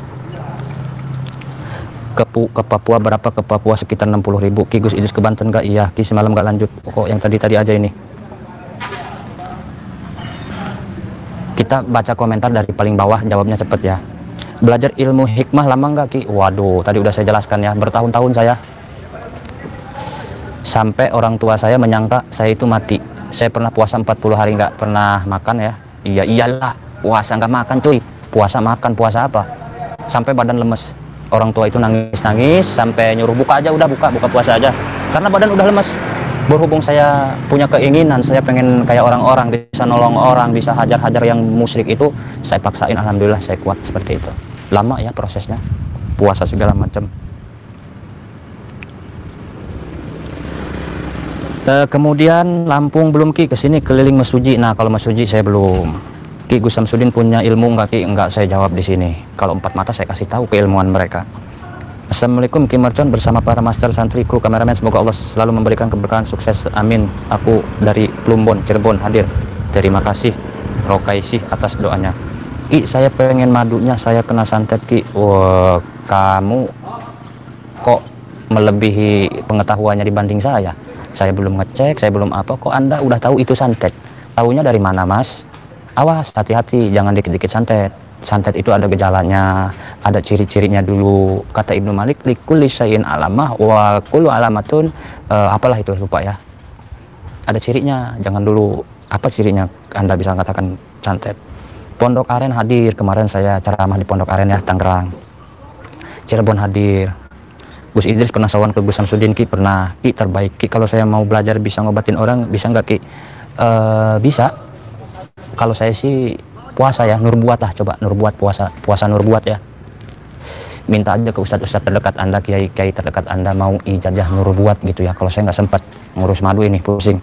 Ke Papua berapa? Ke Papua sekitar 60.000. Ki Gus Idris ke Banten nggak? Iya, Ki semalam nggak lanjut. Kok yang tadi aja ini. Kita baca komentar dari paling bawah, jawabnya cepet ya. Belajar ilmu hikmah lama nggak Ki? Waduh, tadi udah saya jelaskan ya, bertahun-tahun saya. Sampai orang tua saya menyangka saya itu mati. Saya pernah puasa 40 hari nggak pernah makan ya. Iya iyalah, puasa nggak makan cuy. Puasa makan, puasa apa? Sampai badan lemes. Orang tua itu nangis-nangis sampai nyuruh buka aja, udah buka puasa aja. Karena badan udah lemes. Berhubung saya punya keinginan, saya pengen kayak orang-orang, bisa nolong orang, bisa hajar-hajar yang musyrik itu, saya paksain, alhamdulillah saya kuat seperti itu. Lama ya prosesnya, puasa segala macam. Kemudian Lampung belum Ki, kesini keliling Mesuji. Nah kalau Mesuji saya belum. Ki Gus Samsudin punya ilmu nggak Ki? Enggak, saya jawab di sini. Kalau empat mata saya kasih tahu keilmuan mereka. Assalamualaikum Ki Mercon bersama para master, santri, kru, kameramen, semoga Allah selalu memberikan keberkahan, sukses, amin. Aku dari Plumbon, Cirebon hadir. Terima kasih Rokaisi atas doanya. Ki, saya pengen madunya, saya kena santet Ki. Wah, kamu kok melebihi pengetahuannya dibanding saya. Saya belum ngecek, saya belum apa, kok Anda udah tahu itu santet? Tahunya dari mana Mas? Awas, hati-hati, jangan dikit-dikit santet. Santet itu ada gejalanya, ada ciri-cirinya dulu. Kata Ibnu Malik, likulli syai'in alamah wa kullu alamatun, apalah itu lupa ya. Ada cirinya, jangan dulu apa cirinya Anda bisa katakan santet. Pondok Aren hadir, kemarin saya ceramah di Pondok Aren ya, Tangerang. Cirebon hadir. Gus Idris pernah sowan ke Gus Samsudin Ki, pernah. Ki terbaik Ki, kalau saya mau belajar bisa ngobatin orang, bisa nggak Ki? Bisa. Kalau saya sih puasa ya, nurbuat lah, coba nurbuat, puasa nurbuat ya. Minta aja ke ustadz-ustadz terdekat Anda, kiai-kiai terdekat Anda mau ijazah nurbuat gitu ya. Kalau saya nggak sempat ngurus madu ini, pusing.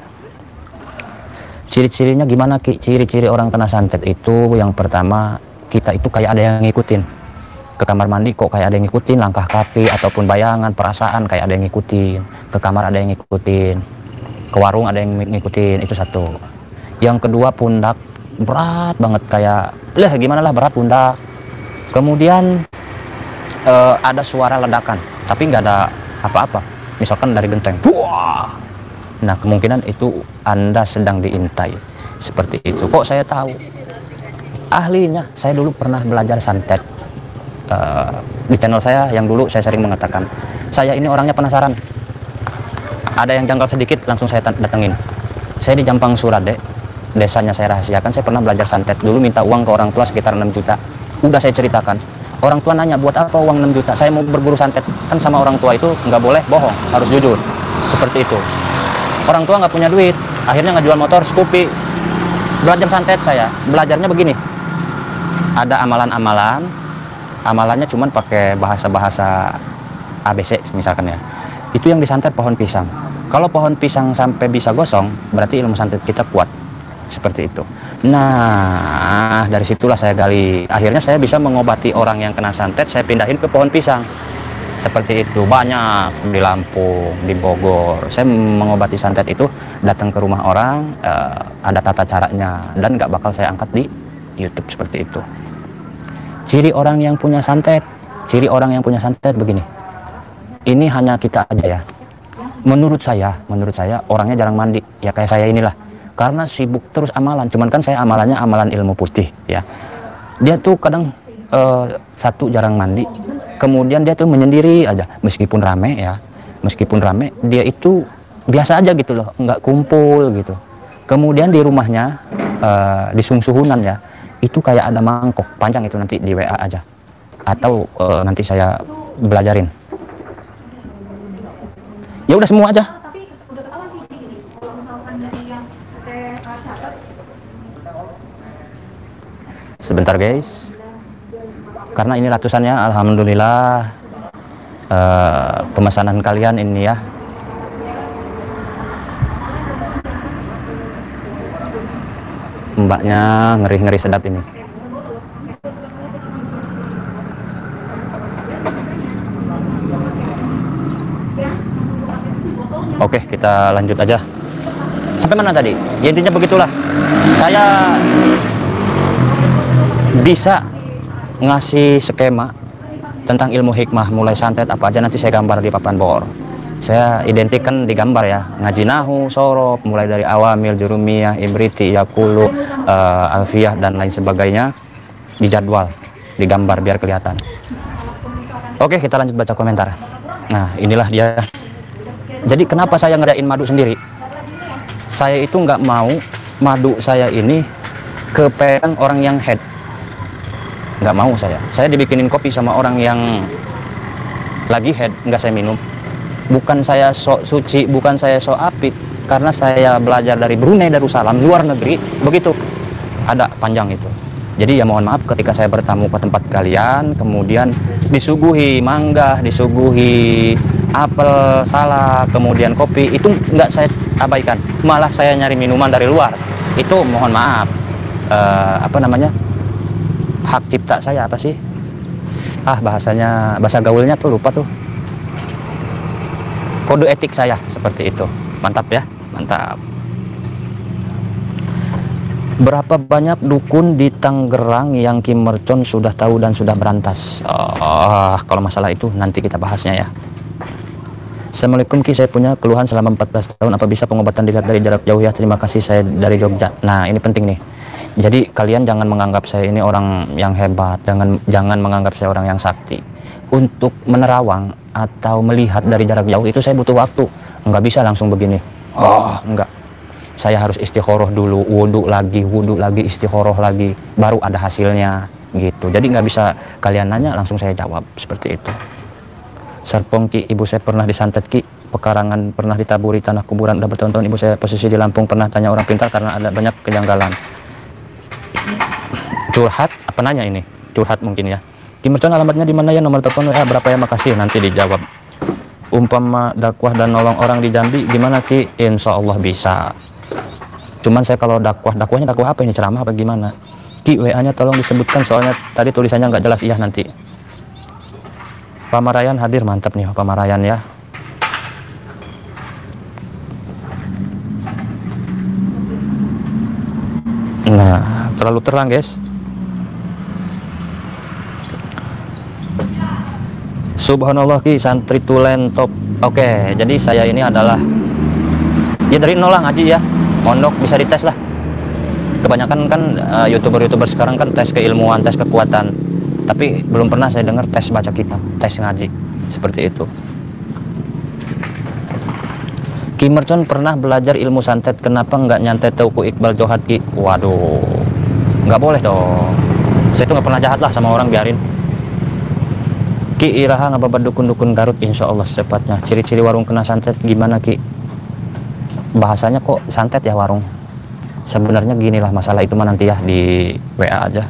Ciri-cirinya gimana Ki? Ciri-ciri orang kena santet itu yang pertama, kita itu kayak ada yang ngikutin. Ke kamar mandi kok kayak ada yang ngikutin, langkah kaki ataupun bayangan, perasaan kayak ada yang ngikutin. Ke kamar ada yang ngikutin, ke warung ada yang ngikutin, itu satu. Yang kedua, pundak berat banget, kayak gimana lah, berat pundak. Kemudian ada suara ledakan tapi nggak ada apa-apa, misalkan dari genteng. Wah, nah kemungkinan itu Anda sedang diintai seperti itu. Kok saya tahu? Ahlinya saya dulu pernah belajar santet di channel saya yang dulu saya sering mengatakan, saya ini orangnya penasaran, ada yang janggal sedikit langsung saya datengin. Saya di Jampang Surade, desanya saya rahasiakan, saya pernah belajar santet. Dulu minta uang ke orang tua sekitar 6 juta. Udah saya ceritakan. Orang tua nanya, buat apa uang 6 juta? Saya mau berguru santet. Kan sama orang tua itu nggak boleh bohong, harus jujur. Seperti itu. Orang tua nggak punya duit, akhirnya ngejual motor, Scoopy. Belajar santet saya. Belajarnya begini. Ada amalan-amalan. Amalannya cuman pakai bahasa-bahasa ABC misalkan ya. Itu yang disantet pohon pisang. Kalau pohon pisang sampai bisa gosong, berarti ilmu santet kita kuat. seperti itu. Nah, dari situlah saya gali. Akhirnya saya bisa mengobati orang yang kena santet, saya pindahin ke pohon pisang. Seperti itu, banyak di Lampung, di Bogor. Saya mengobati santet itu, datang ke rumah orang, ada tata caranya, dan nggak bakal saya angkat di YouTube seperti itu. Ciri orang yang punya santet, begini. Ini hanya kita aja ya. Menurut saya orangnya jarang mandi, ya kayak saya inilah. Karena sibuk terus amalan, cuman kan saya amalannya amalan ilmu putih ya. Dia tuh kadang satu jarang mandi, kemudian dia tuh menyendiri aja, meskipun rame dia itu biasa aja gitu loh, nggak kumpul gitu. Kemudian di rumahnya di Sungsuhunan ya, itu kayak ada mangkok panjang, itu nanti di WA aja, atau nanti saya belajarin. Ya udah semua aja. Sebentar guys, karena ini ratusannya, alhamdulillah pemesanan kalian ini ya. Mbaknya ngeri sedap ini. Oke, kita lanjut aja. Sampai mana tadi? Ya, intinya begitulah. Saya bisa ngasih skema tentang ilmu hikmah, mulai santet apa aja nanti saya gambar di papan bor. Saya identikkan di gambar ya, ngaji nahu, sorof, mulai dari awamil, jurumiyah, ibriti, yakulu, alfiyah dan lain sebagainya, di jadwal, di gambar biar kelihatan. Oke, kita lanjut baca komentar. Nah, inilah dia. Jadi kenapa saya ngadain madu sendiri? Saya itu nggak mau madu saya ini kepengen orang yang head. Nggak mau saya dibikinin kopi sama orang yang lagi head, nggak saya minum. Bukan saya sok suci, bukan saya sok apik, karena saya belajar dari Brunei Darussalam, luar negeri, begitu ada panjang itu. Jadi ya mohon maaf ketika saya bertamu ke tempat kalian, kemudian disuguhi mangga, disuguhi apel, salak, kemudian kopi, itu nggak saya abaikan, malah saya nyari minuman dari luar. Itu mohon maaf, apa namanya, hak cipta saya, apa sih, bahasa gaulnya tuh lupa tuh, kode etik saya seperti itu. Mantap ya, mantap. Berapa banyak dukun di Tangerang yang Ki Mercon sudah tahu dan sudah berantas? Kalau masalah itu nanti kita bahasnya ya. Assalamualaikum Ki, saya punya keluhan selama 14 tahun, apa bisa pengobatan dilihat dari jarak jauh ya? Terima kasih, saya dari Jogja. Nah, ini penting nih. Jadi kalian jangan menganggap saya ini orang yang hebat, jangan menganggap saya orang yang sakti. Untuk menerawang atau melihat dari jarak jauh itu saya butuh waktu. Nggak bisa langsung begini. Enggak. Saya harus istikharah dulu, wudhu lagi, istikharah lagi, baru ada hasilnya gitu. Jadi nggak bisa kalian nanya langsung saya jawab seperti itu. Serpong Ki, ibu saya pernah disantet Ki, pekarangan pernah ditaburi tanah kuburan, udah bertahun-tahun ibu saya posisi di Lampung, pernah tanya orang pintar karena ada banyak kejanggalan. Curhat apa nanya ini? Curhat mungkin ya. Ki Mercon alamatnya di mana ya, nomor telepon WA berapa ya, makasih, nanti dijawab. Umpama dakwah dan nolong orang di Jambi gimana Ki? Insya Allah bisa. Cuman saya kalau dakwahnya dakwah apa ini, ceramah apa gimana? Ki, WA-nya tolong disebutkan soalnya tadi tulisannya nggak jelas. Iya nanti. Pamarayan hadir, mantap nih Pamarayan ya. Nah, terlalu terang guys. Subhanallah Ki, santri tulen top. Oke, jadi saya ini adalah ya dari nol lah ngaji ya, mondok, bisa dites lah. Kebanyakan kan youtuber sekarang kan tes keilmuan, tes kekuatan, tapi belum pernah saya dengar tes baca kitab, tes ngaji seperti itu. Ki Mercon pernah belajar ilmu santet, kenapa nggak nyantet Teuku Iqbal Johat Ki? Waduh, nggak boleh dong, saya tuh nggak pernah jahat lah sama orang, biarin. Ki, iraha ngababat dukun-dukun Garut insya Allah secepatnya. Ciri-ciri warung kena santet gimana Ki? Bahasanya kok santet ya warung? Sebenarnya ginilah masalah itu mah nanti ya di WA aja.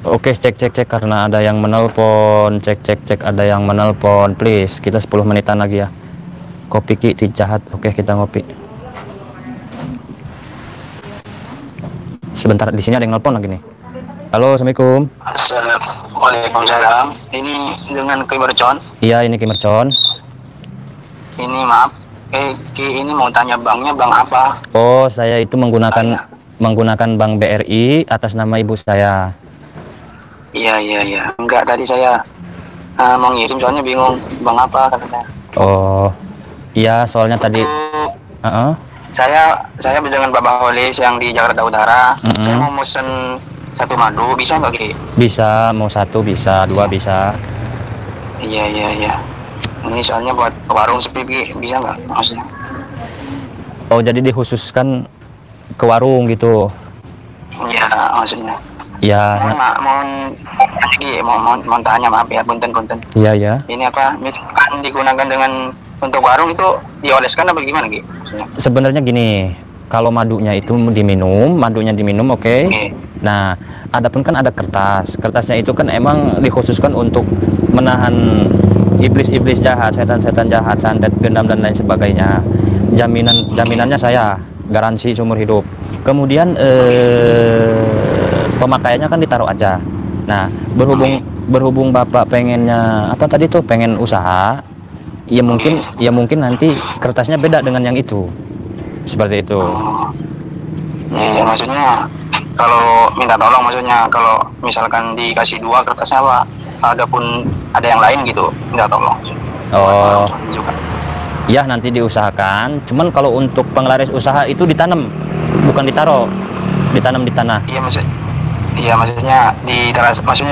Oke, cek karena ada yang menelpon, cek ada yang menelpon, please kita 10 menitan lagi ya. Kopi Ki Tijahat. Oke, kita ngopi. Sebentar, di sini ada yang nelpon lagi nih. Halo, assalamualaikum. Waalaikumsalam. Ini dengan Ki Mercon. Iya, ini Ki Mercon. Ini maaf, Ki ini mau tanya banknya bank apa? Oh, saya itu menggunakan bank BRI atas nama ibu saya. Iya. Enggak, tadi saya mau ngirim soalnya bingung bank apa katanya. Oh, iya, soalnya tadi. Saya dengan Bapak Holis yang di Jakarta Utara. Saya mau mesen 1 madu, bisa nggak Ki? Bisa, mau 1 bisa, 2 bisa. Iya. Ini soalnya buat warung sepi Ki, bisa nggak maksudnya? Oh, jadi dikhususkan ke warung gitu. Iya, maksudnya. Ya. Mau tanya, maaf ya, punten. Iya. Ini apa? Misalkan digunakan dengan untuk warung itu dioleskan apa gimana Ki? Sebenarnya gini, kalau madunya diminum, oke. Nah, adapun kan ada kertasnya itu kan emang dikhususkan untuk menahan iblis-iblis jahat, setan-setan jahat, santet, gendam dan lain sebagainya. Jaminannya saya garansi seumur hidup. Kemudian pemakaiannya kan ditaruh aja. Nah, berhubung Bapak pengennya apa tadi tuh, pengen usaha, ya mungkin nanti kertasnya beda dengan yang itu. Seperti itu. Ya, maksudnya kalau minta tolong, maksudnya kalau misalkan dikasih 2 kertasnya Pak, ada yang lain gitu, minta tolong. Oh. Ya, nanti diusahakan. Cuman kalau untuk penglaris usaha itu ditanam, bukan ditaruh. Ditanam di tanah. Iya, maksudnya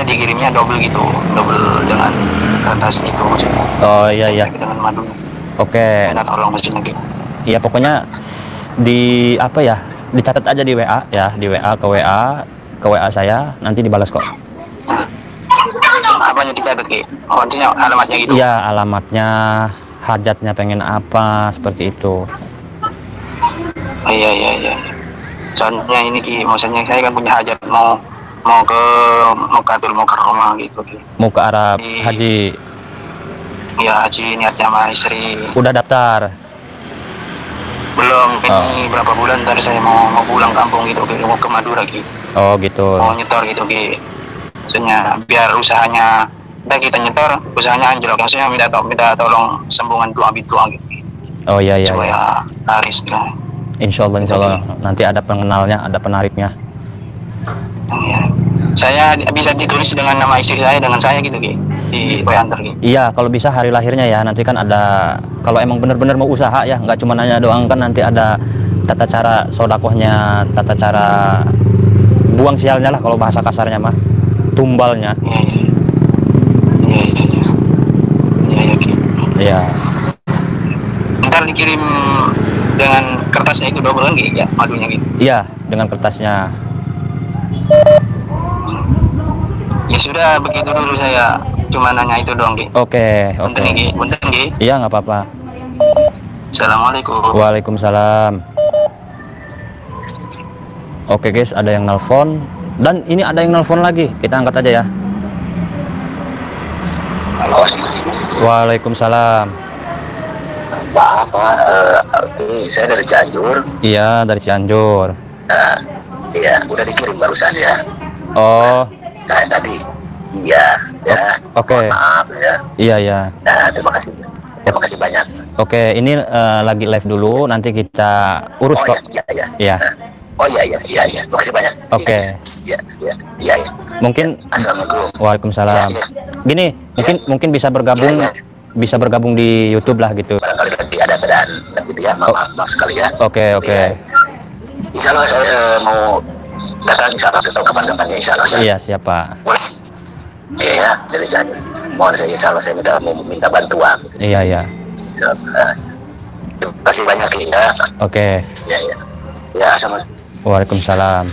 dikirimnya double gitu, double dengan kertas itu maksudnya. Oh iya. Dengan madu. Oke. Minta tolong maksudnya gitu. Iya, pokoknya dicatat aja di WA ya, di WA ke WA saya, nanti dibalas kok. Apanya dicatat Ki? Oh, artinya alamatnya gitu? Iya, alamatnya, hajatnya pengen apa, seperti itu. Oh, iya. Soalnya ini Ki, maksudnya saya kan punya hajat mau ke Mekah, mau ke Roma gitu Ki. Mau ke Arab haji. Iya, haji niatnya sama istri. Udah daftar? Belum, ini berapa bulan tadi saya mau pulang kampung gitu Ki, mau ke Madura Ki. Oh gitu. Mau nyetor gitu Ki. Maksudnya biar usahanya, kita nyetor, usahanya anjlok. Maksudnya minta tolong sambungan doa gitu. Oh iya. Supaya laris gitu. Insya Allah nanti ada pengenalnya, ada penariknya. Iya. Saya bisa ditulis dengan nama istri saya, dengan saya gitu Ki, di WA antar Ki. Iya, kalau bisa hari lahirnya ya. Nanti kan ada, kalau emang bener-bener mau usaha ya, nggak cuma nanya doang, kan nanti ada tata cara sodakohnya, tata cara buang sialnya lah kalau bahasa kasarnya mah, tumbalnya. Iya Ki. Iya. Ntar dikirim dengan kertasnya itu double kan Ki, ya, madunya gitu. Iya, dengan kertasnya. Ya sudah, begitu dulu, saya cuma nanya itu doang Ki. Oke. Punten Ki. Iya, nggak apa-apa. Assalamualaikum. Waalaikumsalam. Oke guys, ada yang nelpon, dan ini ada yang nelpon lagi, kita angkat aja ya. Halo. Waalaikumsalam. Pak, ini saya dari Cianjur. Iya, dari Cianjur. Nah, iya, udah dikirim barusan ya. Oh. Tadi. Iya, ya. Oke. Maaf ya. Iya. Nah, terima kasih banyak. Oke, ini lagi live dulu, nanti kita urus kok. Iya. Oh iya. Terima kasih banyak. Oke. Iya. Mungkin. Assalamualaikum. Waalaikumsalam. Gini, mungkin bisa bergabung di YouTube lah gitu. Barangkali nanti ada keadaan gitu ya, maaf sekali ya. Oke. Insya Allah saya mau datang, insya Allah atau kapan-kapannya, insya Allah. Iya, siapa? Boleh. Iya, dari Cianjur. Mohon saya, insya Allah saya minta bantuan. Iya. Terima kasih banyak ya. Oke. Ya, assalamualaikum. Waalaikumsalam.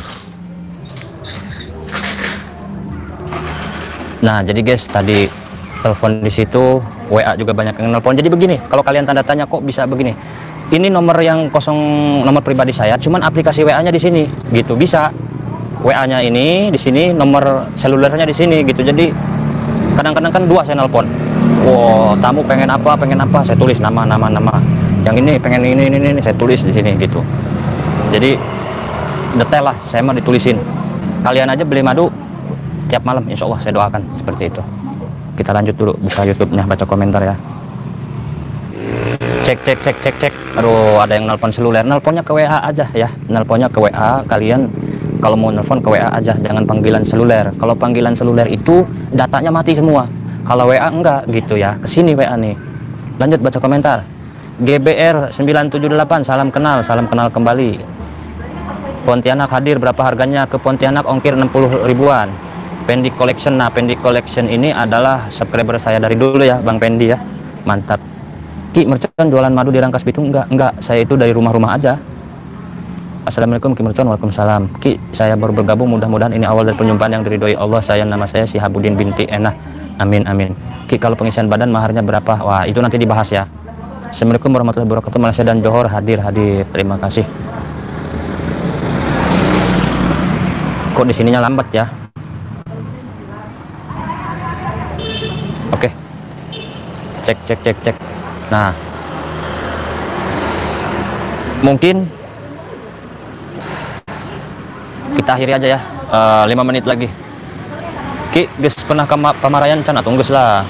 Nah, jadi guys, tadi telepon di situ, WA juga banyak yang nelpon. Jadi begini, kalau kalian tanda tanya kok bisa begini. Ini nomor yang nomor pribadi saya, cuman aplikasi WA-nya di sini, gitu bisa. WA-nya ini di sini, nomor selulernya di sini, gitu. Jadi kadang-kadang kan 2 saya nelpon. Wow, tamu pengen apa, saya tulis nama. Yang ini pengen ini, saya tulis di sini gitu. Jadi detail lah, saya mau ditulisin. Kalian aja beli madu tiap malam, insya Allah saya doakan seperti itu. Kita lanjut dulu, buka YouTube-nya, baca komentar ya. Cek. Aduh, ada yang nelpon seluler. Nelponnya ke WA aja ya. Nelponnya ke WA. Kalian kalau mau nelpon ke WA aja, jangan panggilan seluler. Kalau panggilan seluler itu datanya mati semua. Kalau WA enggak gitu ya. Kesini WA nih. Lanjut baca komentar. GBR 978, salam kenal kembali. Pontianak hadir, berapa harganya? Ke Pontianak ongkir 60 ribuan. Pendi Collection. Nah, Pendi Collection ini adalah subscriber saya dari dulu ya, Bang Pendi ya. Mantap. Ki, Mercon jualan madu di Rangkas Bitung? Enggak, saya itu dari rumah-rumah aja. Assalamualaikum Ki Mercon. Waalaikumsalam. Ki, saya baru bergabung, mudah-mudahan ini awal dari penyumpahan yang diridhoi Allah. Nama saya si Habudin binti Enah. Amin. Ki, kalau pengisian badan maharnya berapa? Wah, itu nanti dibahas ya. Assalamualaikum warahmatullahi wabarakatuh. Malaysia dan Johor hadir. Terima kasih. Kok di sininya lambat ya? Oke. Cek. Nah, mungkin kita akhiri aja ya. 5 menit lagi. Ki, geus pernah ke Pamarayan can atau geus lah?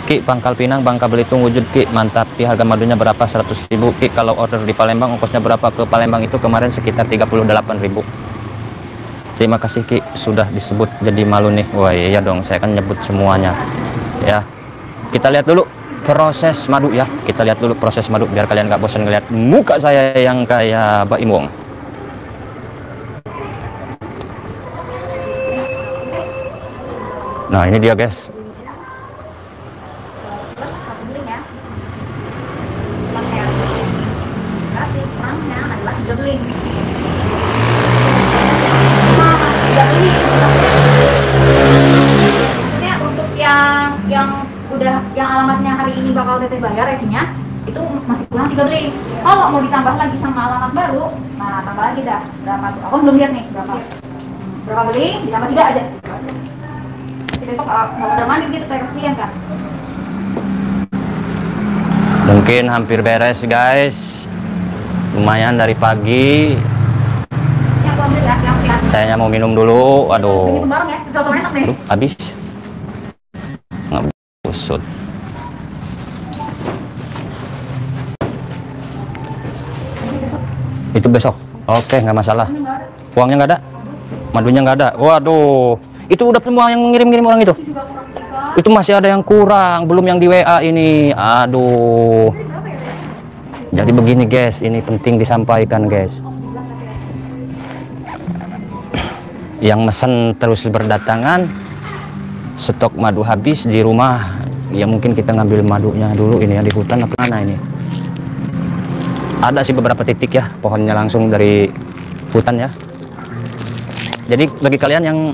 Ki, Pangkal Pinang, Bangka Belitung wujud Ki, mantap Ki. Harga madunya berapa? 100.000 Ki. Kalau order di Palembang ongkosnya berapa? Ke Palembang itu kemarin sekitar 38.000. Terima kasih Ki, sudah disebut jadi malu nih. Wah iya dong, saya kan nyebut semuanya ya. Kita lihat dulu proses madu ya. Kita lihat dulu proses madu biar kalian nggak bosan ngeliat muka saya yang kayak Mbak Imong. Nah ini dia guys. Yang alamatnya hari ini bakal teteh bayar isinya itu masih kurang 3 beli. Kalau mau ditambah lagi sama alamat baru, nah tambah lagi dah berapa tuh? Aku belum lihat nih berapa beli ditambah 3 aja. Besok nggak pada mandi gitu, teh kasihan kan. Mungkin hampir beres guys. Lumayan dari pagi. Saya mau minum dulu. Aduh. Habis. Nggak busut. Itu besok. Oke, nggak masalah. Uangnya nggak ada, madunya nggak ada. Waduh, itu udah semua yang ngirim-ngirim orang itu. Itu masih ada yang kurang, belum yang di WA ini. Aduh. Jadi begini guys, ini penting disampaikan guys. Yang mesen terus berdatangan, stok madu habis di rumah. Ya mungkin kita ngambil madunya dulu ini ya di hutan apa mana ini. Ada sih beberapa titik ya, pohonnya langsung dari hutan ya. Jadi bagi kalian yang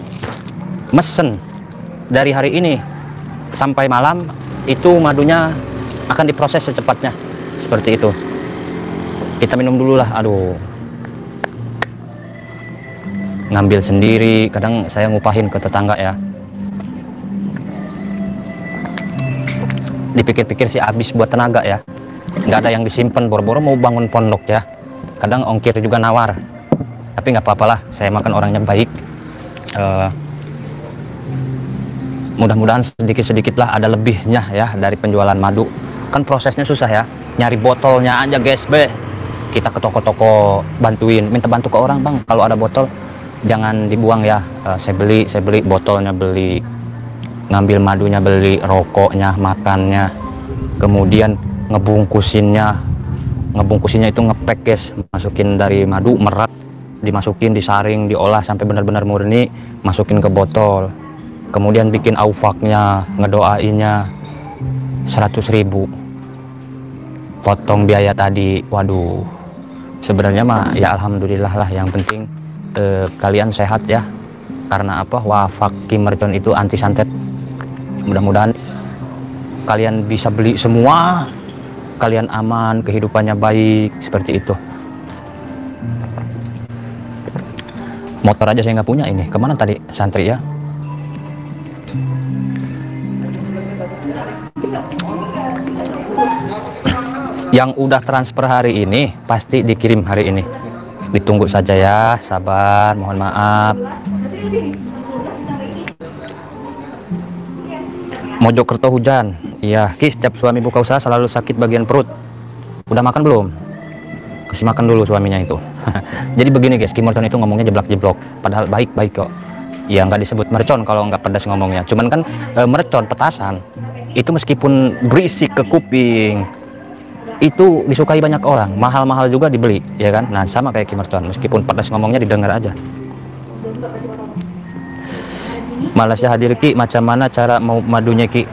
mesen dari hari ini sampai malam, itu madunya akan diproses secepatnya. Seperti itu. Kita minum dulu lah. Aduh. Ngambil sendiri, kadang saya ngupahin ke tetangga ya. Dipikir-pikir sih habis buat tenaga ya. Nggak ada yang disimpan, boro-boro mau bangun pondok ya. Kadang ongkir juga nawar, tapi nggak apa-apalah, saya makan orangnya baik. Mudah-mudahan sedikit-sedikit lah ada lebihnya ya dari penjualan madu. Kan prosesnya susah ya, nyari botolnya aja guys. Kita ke toko-toko bantuin, minta bantu ke orang, bang kalau ada botol jangan dibuang ya. Saya beli botolnya, beli ngambil madunya, beli rokoknya, makannya, kemudian ngebungkusinnya itu ngepek guys, masukin dari madu merat, dimasukin, disaring, diolah sampai benar-benar murni, masukin ke botol, kemudian bikin aufaknya, ngedoainnya 100.000, potong biaya tadi. Waduh, sebenarnya mah ya alhamdulillah lah, yang penting kalian sehat ya, karena apa, wafak Ki Mercon itu anti santet. Mudah-mudahan kalian bisa beli semua, kalian aman, kehidupannya baik, seperti itu. Motor aja saya nggak punya ini. Kemana tadi santri ya? Yang udah transfer hari ini pasti dikirim hari ini. Ditunggu saja ya, sabar, mohon maaf. Mojokerto hujan. Iya, Ki, setiap suami buka usaha selalu sakit bagian perut. Udah makan belum? Kasih makan dulu suaminya itu. Jadi begini guys, Ki Mercon itu ngomongnya jeblak-jeblok, padahal baik-baik kok. Ya nggak disebut mercon kalau nggak pedas ngomongnya. Cuman kan mercon, petasan, itu meskipun berisik ke kuping, itu disukai banyak orang, mahal-mahal juga dibeli, ya kan? Nah sama kayak Ki Mercon, meskipun pedas ngomongnya didengar aja. Malaysia hadir Ki, macam mana cara mau madunya Ki?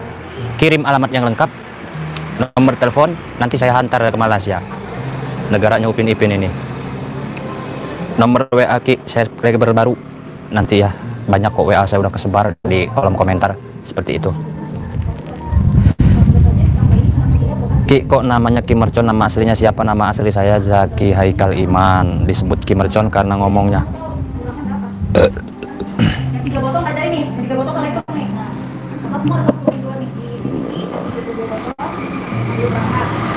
Kirim alamat yang lengkap, nomor telepon, nanti saya hantar ke Malaysia, negaranya Upin Ipin ini. Nomor WA Ki, saya baru nanti ya, banyak kok WA saya udah kesebar di kolom komentar seperti itu. Ki, kok namanya Ki Mercon, nama aslinya siapa? Nama asli saya Zaki Haikal Iman, disebut Ki Mercon karena ngomongnya. 3 botol ada ini, 3 botol sama itu nih. Nah, kita semua ada 10 nih.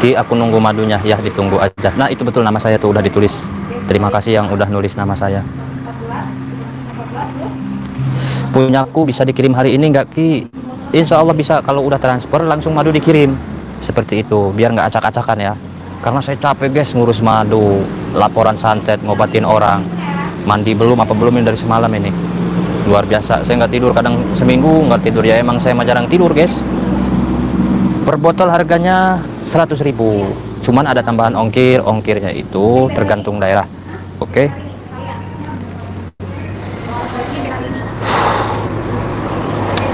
Ki, aku nunggu madunya ya, ditunggu aja. Nah itu betul nama saya tuh udah ditulis. Terima kasih yang udah nulis nama saya. Punyaku bisa dikirim hari ini nggak Ki? Insya Allah bisa, kalau udah transfer langsung madu dikirim. Seperti itu, biar nggak acak-acakan ya. Karena saya capek guys ngurus madu, laporan santet, ngobatin orang. Mandi belum apa belum ini dari semalam ini. Luar biasa, saya nggak tidur, kadang seminggu nggak tidur ya, emang saya mah jarang tidur guys. Per botol harganya 100.000, cuman ada tambahan ongkir, ongkirnya itu tergantung daerah. Oke.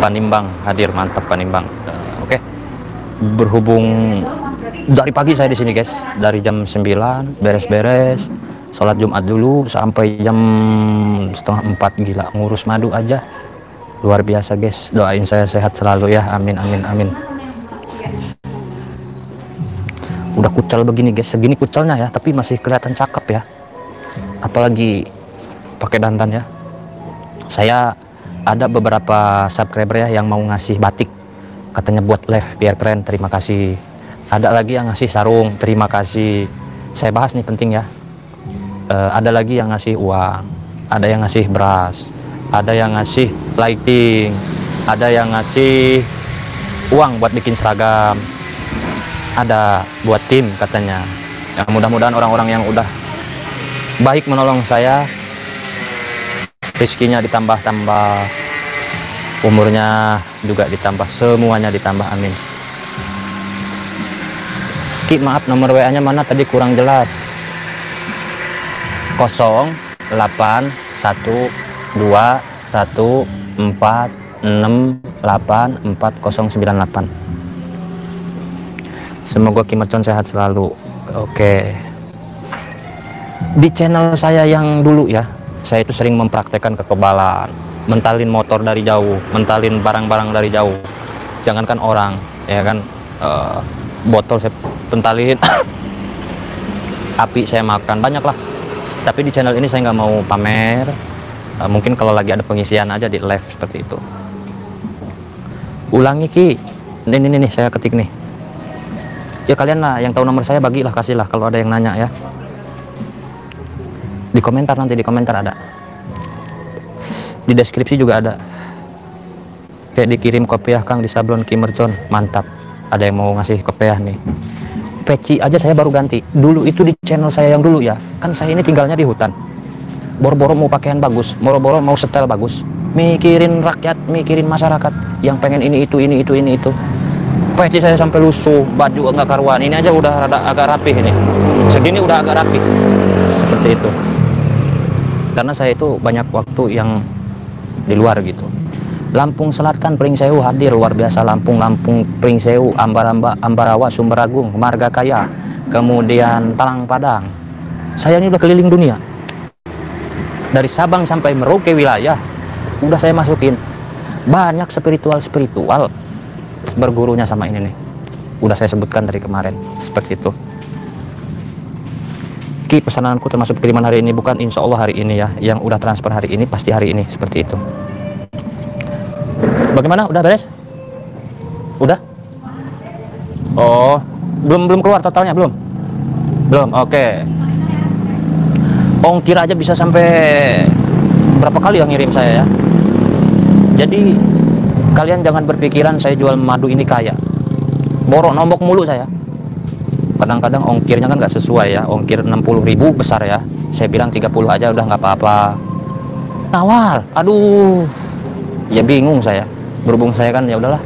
Panimbang hadir, mantap Panimbang. Oke. Berhubung dari pagi saya di sini guys, dari jam 9 beres-beres, sholat Jumat dulu sampai jam setengah 4, gila ngurus madu aja. Luar biasa guys, doain saya sehat selalu ya, amin amin amin. Udah kucal begini guys, segini kucalnya ya, tapi masih kelihatan cakep ya, apalagi pakai dandan ya. Saya ada beberapa subscriber ya yang mau ngasih batik, katanya buat live biar keren, terima kasih. Ada lagi yang ngasih sarung, terima kasih. Saya bahas nih penting ya. Ada lagi yang ngasih uang, ada yang ngasih beras, ada yang ngasih lighting, ada yang ngasih uang buat bikin seragam, ada buat tim katanya. Ya, mudah-mudahan orang-orang yang udah baik menolong saya, rezekinya ditambah-tambah, umurnya juga ditambah, semuanya ditambah, amin. Ki, maaf nomor WA nya mana tadi kurang jelas. 081214684098. Semoga Ki Mercon sehat selalu. Oke. Di channel saya yang dulu ya, saya itu sering mempraktekkan kekebalan, mentalin motor dari jauh, mentalin barang-barang dari jauh. Jangankan orang, ya kan, botol saya pentalin, api saya makan, banyak lah. Tapi di channel ini saya nggak mau pamer, mungkin kalau lagi ada pengisian aja di live seperti itu. Ulangi Ki, ini saya ketik nih. Ya kalian lah yang tahu nomor saya, bagilah, kasihlah kalau ada yang nanya ya. Di komentar, nanti di komentar ada, di deskripsi juga ada. Kayak dikirim kopiah Kang di sablon Ki Mercon, mantap. Ada yang mau ngasih kopiah nih. Peci aja saya baru ganti. Dulu itu di channel saya yang dulu ya, kan saya ini tinggalnya di hutan. Boro-boro mau pakaian bagus, boro-boro mau setel bagus, mikirin rakyat, mikirin masyarakat yang pengen ini itu. Peci saya sampai lusuh, baju nggak karuan. Ini aja udah rada agak rapih ini. Segini udah agak rapih. Seperti itu. Karena saya itu banyak waktu yang di luar gitu. Lampung Selatan, Pringsewu hadir, luar biasa. Lampung Pringsewu, Ambarawa, Sumberagung, Margakaya, kemudian Talang Padang. Saya ini udah keliling dunia. Dari Sabang sampai Merauke wilayah udah saya masukin. Banyak spiritual bergurunya sama ini nih. Udah saya sebutkan dari kemarin, seperti itu. Ki, pesananku termasuk kiriman hari ini, bukan insya Allah hari ini ya. Yang udah transfer hari ini pasti hari ini, seperti itu. Bagaimana? Udah beres? Udah? Oh, Belum keluar totalnya, belum? Belum, oke. Ongkir aja bisa sampai berapa kali yang ngirim saya ya. Jadi kalian jangan berpikiran saya jual madu ini kaya. Borok nombok mulu saya. Kadang-kadang ongkirnya kan nggak sesuai ya. Ongkir 60.000 besar ya. Saya bilang 30 aja udah nggak apa-apa. Nawar, aduh. Ya bingung saya. Berhubung saya kan ya udahlah.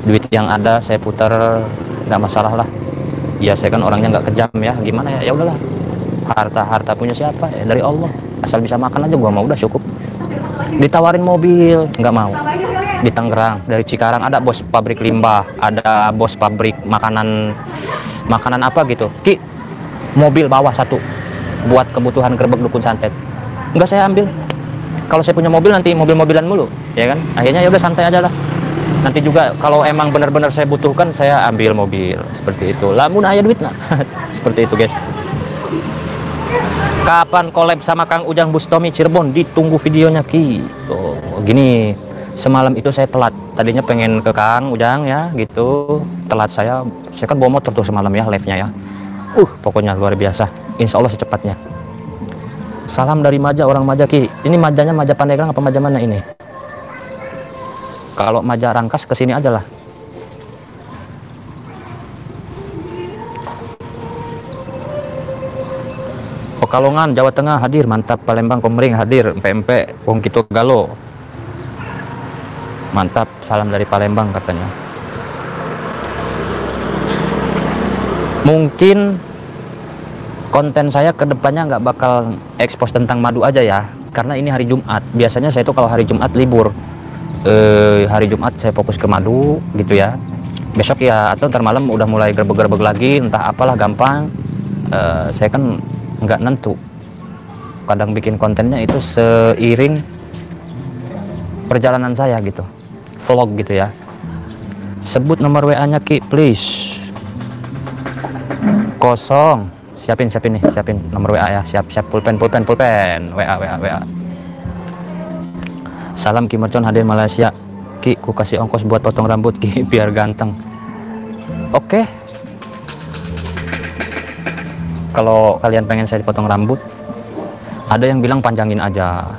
Duit yang ada saya putar, nggak masalah lah. Ya saya kan orangnya nggak kejam ya. Gimana ya? Ya udahlah. Harta punya siapa? Ya, dari Allah. Asal bisa makan aja gua mau, udah cukup. Ditawarin mobil, nggak mau. Di Tangerang, dari Cikarang ada bos pabrik limbah, ada bos pabrik makanan apa gitu. Ki, mobil bawah satu buat kebutuhan gerbek dukun santet. Enggak, saya ambil. Kalau saya punya mobil nanti mobil-mobilan mulu, ya kan? Akhirnya ya udah santai aja lah. Nanti juga kalau emang benar-benar saya butuhkan, saya ambil mobil seperti itu. Lamun aya duit nah. Seperti itu, guys. Kapan collab sama Kang Ujang Bustomi Cirebon? Ditunggu videonya, Ki. Oh, gini. Semalam itu saya telat, tadinya pengen ke Kang Ujang ya gitu, telat saya kan bawa motor tuh semalam ya, live-nya ya, pokoknya luar biasa, insya Allah secepatnya. Salam dari Maja, orang Maja, Ki. Ini Majanya Maja Pandeglang apa Maja mana ini? Kalau Maja Rangkas kesini aja lah. Pekalongan Jawa Tengah hadir, mantap. Palembang Komering hadir, PMP Wong Kito Galo. Mantap, salam dari Palembang katanya. Mungkin konten saya kedepannya nggak bakal expose tentang madu aja ya, karena ini hari Jumat. Biasanya saya tuh kalau hari Jumat libur. Hari Jumat saya fokus ke madu gitu ya. Besok ya atau ntar malam udah mulai gerbek-gerbek lagi, entah apalah gampang. Saya kan nggak nentu. Kadang bikin kontennya itu seiring perjalanan saya gitu. Vlog gitu ya. Sebut nomor WA-nya, Ki, please. 0. Siapin nih, siapin nomor WA ya. Siap pulpen WA. Salam Ki Mercon hadir Malaysia. Ki, ku kasih ongkos buat potong rambut, Ki, biar ganteng. Oke. Kalau kalian pengen saya dipotong rambut, ada yang bilang panjangin aja.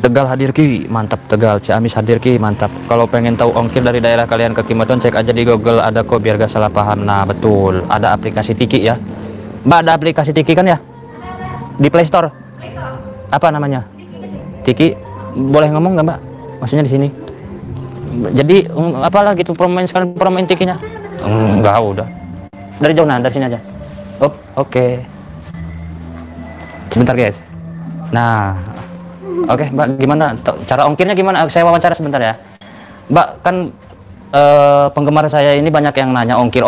Tegal hadir, Ki, mantap. Tegal. Ciamis hadir, Ki, mantap. Kalau pengen tahu ongkir dari daerah kalian ke Ki Mercon, cek aja di Google, ada kok, biar gak salah paham. Nah betul, ada aplikasi Tiki ya. Mbak, ada aplikasi Tiki kan ya di Play Store? Apa namanya? Tiki. Boleh ngomong nggak, Mbak? Maksudnya di sini. Jadi apalah gitu, promoin Tikinya. Enggak, udah dari jauh, nah dari sini aja. Oke. Sebentar, guys. Nah, oke, Mbak, gimana cara ongkirnya gimana? Saya wawancara sebentar ya, Mbak. Kan penggemar saya ini banyak yang nanya ongkir.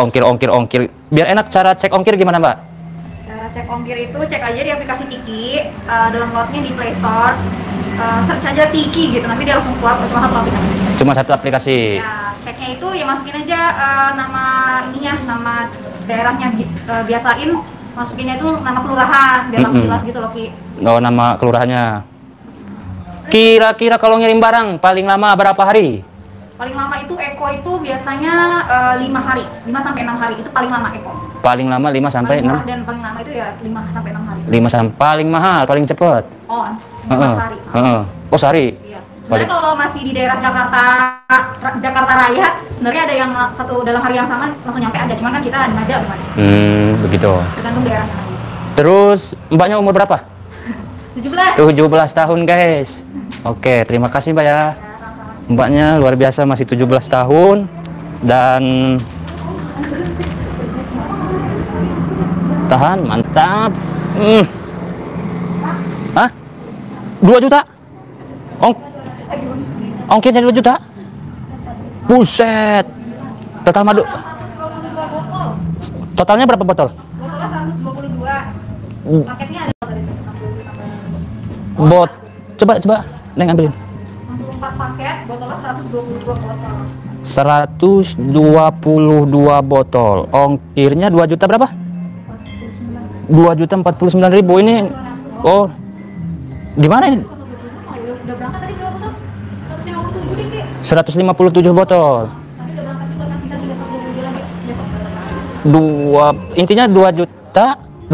Biar enak, cara cek ongkir gimana, Mbak? Cara cek ongkir itu cek aja di aplikasi Tiki, downloadnya di Play Store, search aja Tiki gitu, nanti dia langsung keluar. Cuma satu aplikasi. Ya, ceknya itu ya masukin aja nama ininya, nama daerahnya, biasain masukinnya itu nama kelurahan biar langsung jelas gitu loh, Ki. Oh, nama kelurahannya. Kira-kira kalau ngirim barang paling lama berapa hari? Paling lama itu Eko itu biasanya 5 hari, 5 sampai 6 hari itu paling lama Eko. Paling lama 5 sampai 6. Dan paling lama itu ya 5 sampai 6 hari. 5 sampai paling mahal, paling cepat. Oh, 5 hari. Oh, sehari. Iya. Sebenarnya kalau masih di daerah Jakarta Raya, sebenarnya ada yang satu dalam hari yang sama langsung nyampe ada, cuman kan kita di Maja gimana? Begitu. Tergantung daerahnya. Terus Mbaknya umur berapa? 17 tahun, guys. Oke, terima kasih, Mbak ya. Mbaknya luar biasa, masih 17 tahun dan tahan, mantap. Hah? 2 juta? Ongkirnya 2 juta? Buset. Total madu. Totalnya berapa botol? Botolnya 122. Paketnya ada Coba Neng ambilin. 4 paket, botolnya 122 botol. 122 botol. Ongkirnya 2 juta berapa? 2.049.000 ini. Oh. Di mana ini? Udah berangkat tadi berapa botol? 157 deh, Ki. 157 botol. Tadi udah berangkat juga kan, bisa 3 bulan Intinya 2.200.000.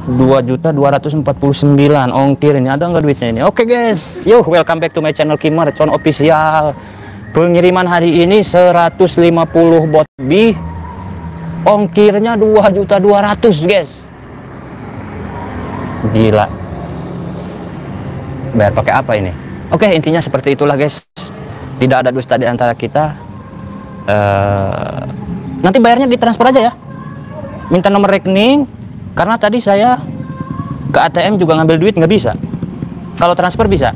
2.249.000 ongkir ini. Ada nggak duitnya ini? Oke guys, yuk welcome back to my channel Kim Mercon Official. Pengiriman hari ini 150 bot B, ongkirnya 2.200.000 guys. Gila. Bayar pakai apa ini? Oke, intinya seperti itulah guys. Tidak ada dusta di antara kita. Nanti bayarnya ditransfer aja ya. Minta nomor rekening, karena tadi saya ke ATM juga ngambil duit nggak bisa. Kalau transfer bisa.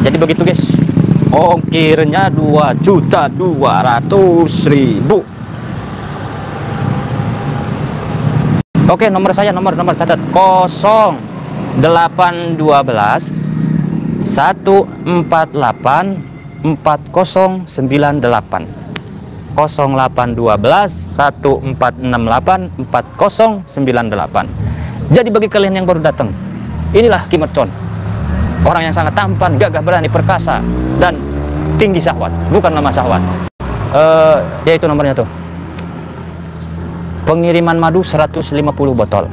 Jadi begitu guys. Ongkirnya 2.200.000. Oke, nomor saya, nomor catat 0812 148 4098. 0812 148 4098. Jadi bagi kalian yang baru datang, inilah Kim Mercon, orang yang sangat tampan, gagah, berani, perkasa, dan tinggi syahwat, bukan lemah syahwat. Yaitu nomornya tuh. Pengiriman madu 150 botol,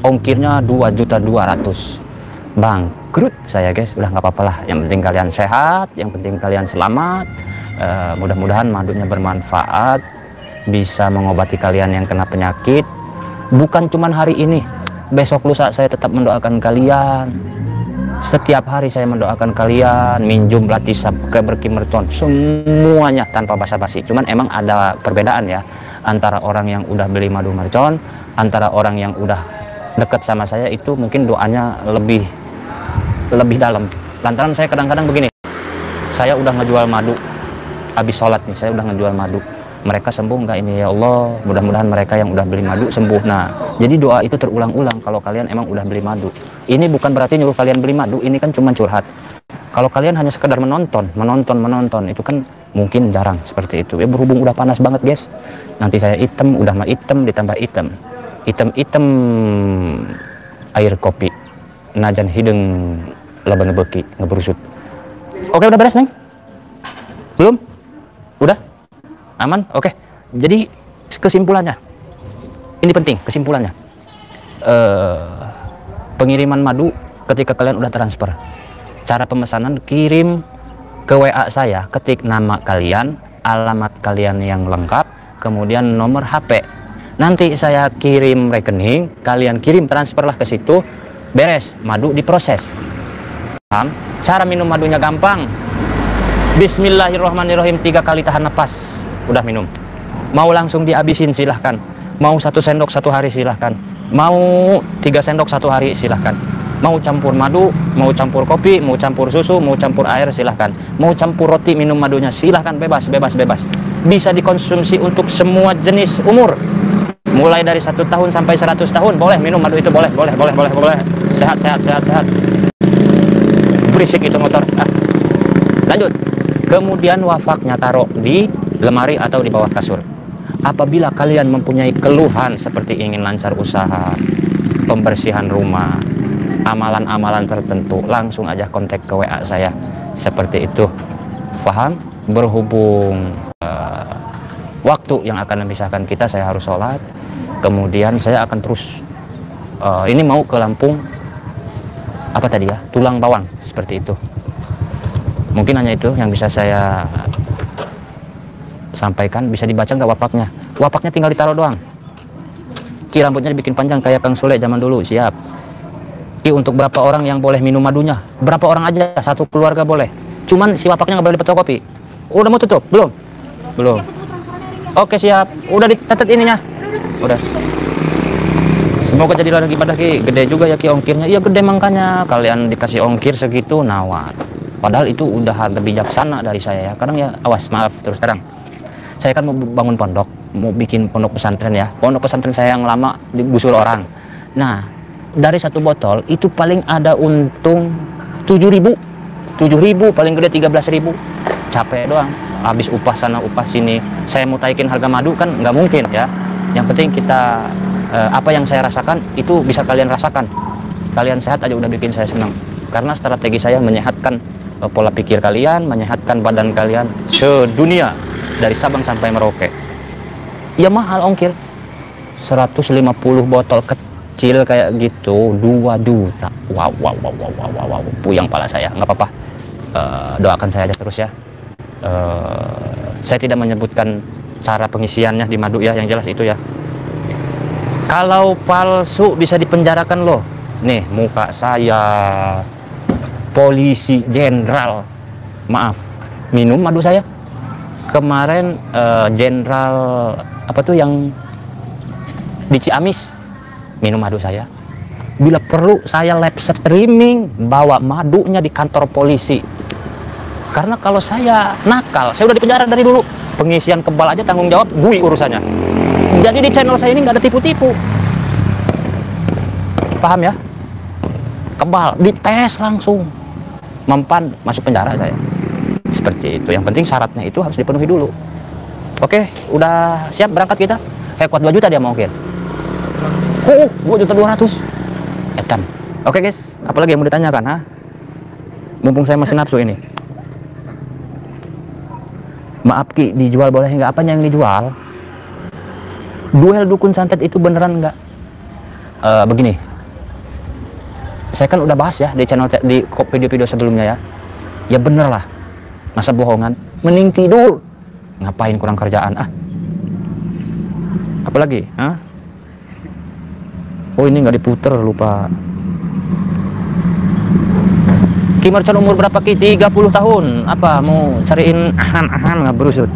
ongkirnya 2.200.000. Bangkrut saya guys, udah nggak apa-apa lah. Yang penting kalian sehat, yang penting kalian selamat. Mudah-mudahan madunya bermanfaat, bisa mengobati kalian yang kena penyakit. Bukan cuman hari ini, besok lusa saya tetap mendoakan kalian. Setiap hari saya mendoakan kalian, minjum latisab ke Kim Mercon, semuanya tanpa basa-basi. Cuman emang ada perbedaan ya, antara orang yang udah beli madu Mercon, antara orang yang udah deket sama saya, itu mungkin doanya lebih dalam. Lantaran saya kadang-kadang begini, saya udah ngejual madu, habis sholat nih, saya udah ngejual madu. Mereka sembuh nggak ini ya Allah, mudah-mudahan mereka yang udah beli madu sembuh. Nah, jadi doa itu terulang-ulang kalau kalian emang udah beli madu. Ini bukan berarti nyuruh kalian beli madu, ini kan cuma curhat. Kalau kalian hanya sekedar menonton, itu kan mungkin jarang seperti itu. Ya berhubung udah panas banget guys, nanti saya hitam, udah mah hitam ditambah hitam air kopi, najan hidung laba ngebeki ngeberusut. Oke, udah beres neng? Belum? Udah? Aman? Oke. Jadi kesimpulannya, ini penting kesimpulannya. Pengiriman madu ketika kalian udah transfer, cara pemesanan kirim ke WA saya, ketik nama kalian, alamat kalian yang lengkap, kemudian nomor HP. Nanti saya kirim rekening, kalian kirim transferlah ke situ, beres, madu diproses. Paham? Cara minum madunya gampang. Bismillahirrahmanirrahim, 3 kali tahan napas, udah minum. Mau langsung dihabisin silahkan, mau 1 sendok 1 hari silahkan, mau 3 sendok 1 hari silahkan, mau campur madu, mau campur kopi, mau campur susu, mau campur air silahkan, mau campur roti minum madunya silahkan, bebas. Bisa dikonsumsi untuk semua jenis umur, mulai dari 1 tahun sampai 100 tahun boleh minum madu itu, boleh. Sehat. Berisik itu motor. Lanjut. Kemudian wafaknya taruh di lemari atau di bawah kasur. Apabila kalian mempunyai keluhan seperti ingin lancar usaha, pembersihan rumah, amalan-amalan tertentu, langsung aja kontak ke WA saya seperti itu. Paham? Berhubung waktu yang akan memisahkan kita, saya harus sholat, kemudian saya akan terus ini mau ke Lampung, apa tadi ya, Tulang Bawang, seperti itu. Mungkin hanya itu yang bisa saya sampaikan. Bisa dibaca nggak wapaknya? Wapaknya tinggal ditaruh doang. Ki, rambutnya dibikin panjang kayak Kang Sule zaman dulu. Siap. Ki, untuk berapa orang yang boleh minum madunya? Berapa orang aja? 1 keluarga boleh. Cuman si wapaknya nggak boleh difotokopi. Udah mau tutup? Belum. Oke, siap. Udah dicatat ininya. Udah. Semoga jadi ladang ibadah Ki. Gede juga ya Ki ongkirnya. Iya gede, makanya kalian dikasih ongkir segitu nawar. Padahal itu udah harga bijaksana dari saya ya. Kadang ya, awas, maaf terus terang. Saya kan mau bangun pondok, mau bikin pondok pesantren ya. Pondok pesantren saya yang lama digusur orang. Nah, dari 1 botol itu paling ada untung 7.000. 7.000, paling gede 13.000. Capek doang. Habis upah sana upah sini. Saya mau taikin harga madu kan nggak mungkin ya. Yang penting kita apa yang saya rasakan itu bisa kalian rasakan. Kalian sehat aja udah bikin saya senang. Karena strategi saya menyehatkan pola pikir kalian, menyehatkan badan kalian sedunia dari Sabang sampai Merauke. Ya mahal ongkir, 150 botol kecil kayak gitu 2 juta. Wow, puyang pala saya. Nggak apa-apa, doakan saya aja terus ya. Saya tidak menyebutkan cara pengisiannya di madu ya, yang jelas itu ya. Kalau palsu bisa dipenjarakan loh. Nih muka saya, polisi jenderal, maaf, minum madu saya. Kemarin jenderal apa tuh yang di Ciamis minum madu saya. Bila perlu saya live streaming bawa madunya di kantor polisi. Karena kalau saya nakal, saya udah dipenjara dari dulu. Pengisian kebal aja tanggung jawab gue urusannya. Jadi di channel saya ini nggak ada tipu-tipu. Paham ya? Kebal, dites langsung. Mempan masuk penjara saya. Seperti itu. Yang penting syaratnya itu harus dipenuhi dulu. Oke, udah siap berangkat kita? Kuat 2 juta dia mau kira. 2.200.000. Edan. Oke guys, apalagi yang mau ditanyakan, ha? Mumpung saya masih nafsu ini. Maaf Ki, dijual boleh nggak? Apanya yang dijual? Duel dukun santet itu beneran nggak? Begini, saya kan udah bahas ya di channel, di video-video sebelumnya ya. Ya bener lah, masa bohongan, mending tidur. Ngapain kurang kerjaan ah? Apalagi? Hah? Oh ini nggak diputer, lupa. Ki Mercon umur berapa Ki? 30 tahun. Apa mau cariin ahan-ahan nggak berusut?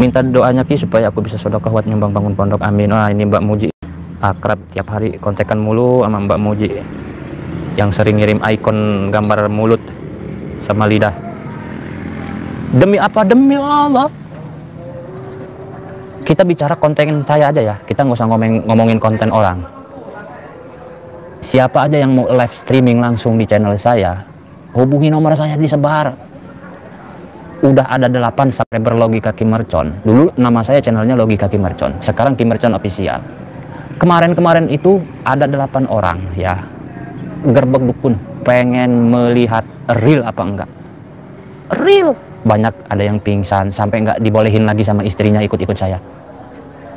Minta doanya Ki supaya aku bisa sedekah buat nyumbang bangun pondok. Amin. Wah ini Mbak Muji akrab, tiap hari kontekan mulu sama Mbak Muji yang sering ngirim ikon gambar mulut sama lidah. Demi apa? Demi Allah. Kita bicara konten saya aja ya, kita nggak usah ngomongin konten orang. Siapa aja yang mau live streaming langsung di channel saya, hubungi nomor saya, disebar. Udah ada 8 subscriber Logika Ki Mercon. Dulu nama saya channelnya Logika Ki Mercon, sekarang Ki Mercon Official. Kemarin itu ada 8 orang ya, gerbek dukun, pengen melihat real apa enggak. Real. Banyak ada yang pingsan, sampai nggak dibolehin lagi sama istrinya ikut-ikut saya.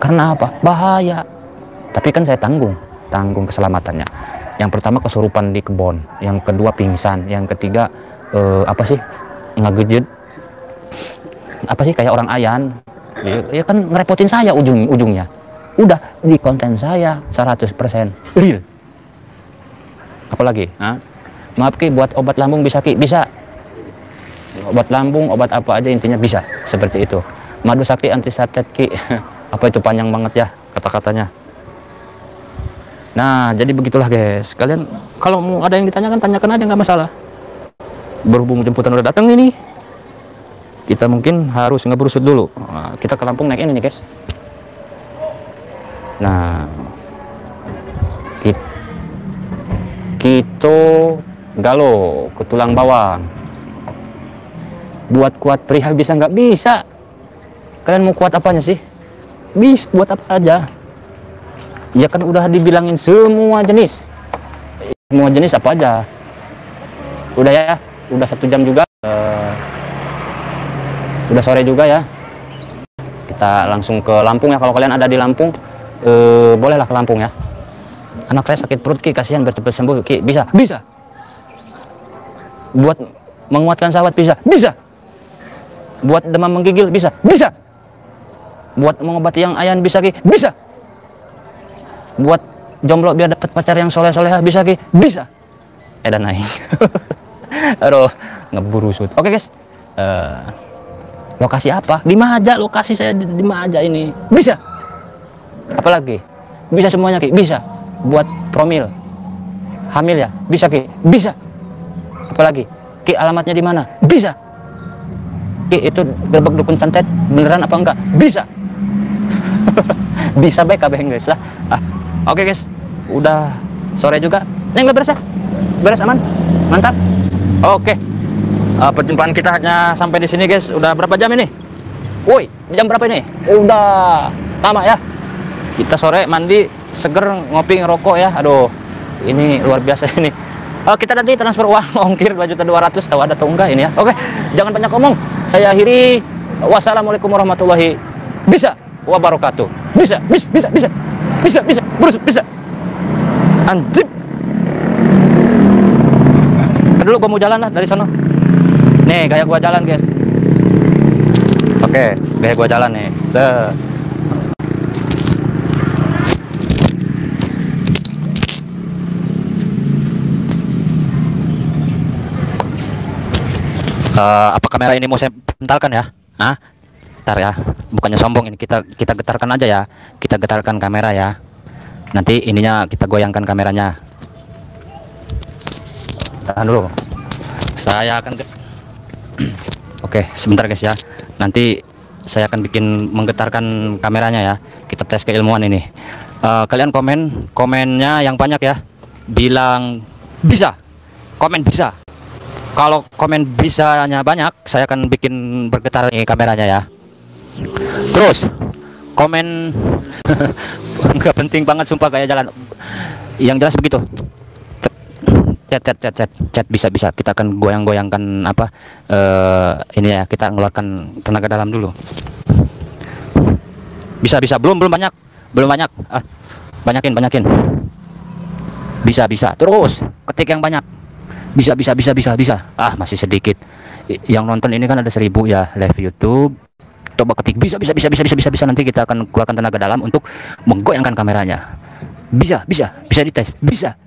Karena apa? Bahaya. Tapi kan saya tanggung keselamatannya. Yang pertama kesurupan di kebun, yang kedua pingsan, yang ketiga apa sih, ngagejut, apa sih kayak orang ayan. Ya kan ngerepotin saya ujungnya. Udah di konten saya 100% real. Apalagi? Maaf Ki, buat obat lambung bisa Ki? Bisa. Obat lambung, obat apa aja intinya bisa. Seperti itu. Madu sakti antisatet Ki. Apa itu, panjang banget ya kata-katanya. Nah, jadi begitulah guys. Kalian kalau mau ada yang ditanyakan, tanyakan aja, nggak masalah. Berhubung jemputan udah datang ini, kita mungkin harus ngebrusut dulu. Nah, kita ke Lampung naik ini nih guys. Nah, kita galo ke tulang bawang. Buat kuat perihal bisa nggak bisa? Kalian mau kuat apanya sih? Bisa buat apa aja. Ya kan udah dibilangin semua jenis. Semua jenis apa aja. Udah ya, udah 1 jam juga. Udah sore juga ya. Kita langsung ke Lampung ya. Kalau kalian ada di Lampung, bolehlah ke Lampung ya. Anak saya sakit perut Ki, kasihan, biar cepat sembuh Ki. Bisa. Buat menguatkan sahabat bisa. Buat demam menggigil bisa. Buat mengobati yang ayan bisa Ki. Bisa. Buat jomblo biar dapat pacar yang soleh-solehah bisa Ki. Bisa. Dan naik. Aduh, ngeburu sud. Oke guys. Lokasi apa? Di Maja, lokasi saya di Maja ini. Bisa. Apalagi? Bisa semuanya Ki. Bisa. Buat promil. Hamil ya? Bisa Ki. Bisa. Apalagi? Ki, alamatnya di mana? Bisa. Ki, itu gerbek dukun santet beneran apa enggak? Bisa. Bisa baik kabeh guys lah. Oke guys, udah sore juga. Neng udah beres ya? Beres, aman? Mantap. Oke. Perjumpaan kita hanya sampai di sini guys. Udah berapa jam ini? Woi, jam berapa ini? Udah lama ya. Kita sore mandi, seger, ngopi, ngerokok ya. Aduh, Ini luar biasa ini. Kita nanti transfer uang ongkir 2.200.000, tahu ada atau enggak ini ya. Oke, jangan banyak ngomong. Saya akhiri. Wassalamualaikum warahmatullahi wabarakatuh. Bisa. Berusut, bisa. Anjib. Dulu gua mau jalan lah dari sana. Nih, gaya gua jalan, guys. Oke, gaya gua jalan nih. Apa kamera ini mau saya pentalkan ya? Ntar ya, bukannya sombong ini, kita getarkan aja ya. Kita getarkan kamera ya. Nanti ininya kita goyangkan kameranya. Tahan dulu. Saya akan Oke, sebentar guys ya. Nanti saya akan bikin menggetarkan kameranya ya. Kita tes keilmuan ini. Kalian komennya yang banyak ya. Bilang bisa. Komen bisa. Kalau komen bisanya banyak, saya akan bikin bergetar nih kameranya ya. Terus komen nggak penting banget sumpah gaya jalan. Yang jelas begitu. Chat bisa kita akan goyangkan apa ini ya, kita mengeluarkan tenaga dalam dulu. Bisa belum banyak. Banyakin. Bisa terus ketik yang banyak. Bisa. Masih sedikit. Yang nonton ini kan ada 1.000 ya, live YouTube. Coba ketik bisa. Nanti kita akan keluarkan tenaga dalam untuk menggoyangkan kameranya. Bisa dites. Bisa.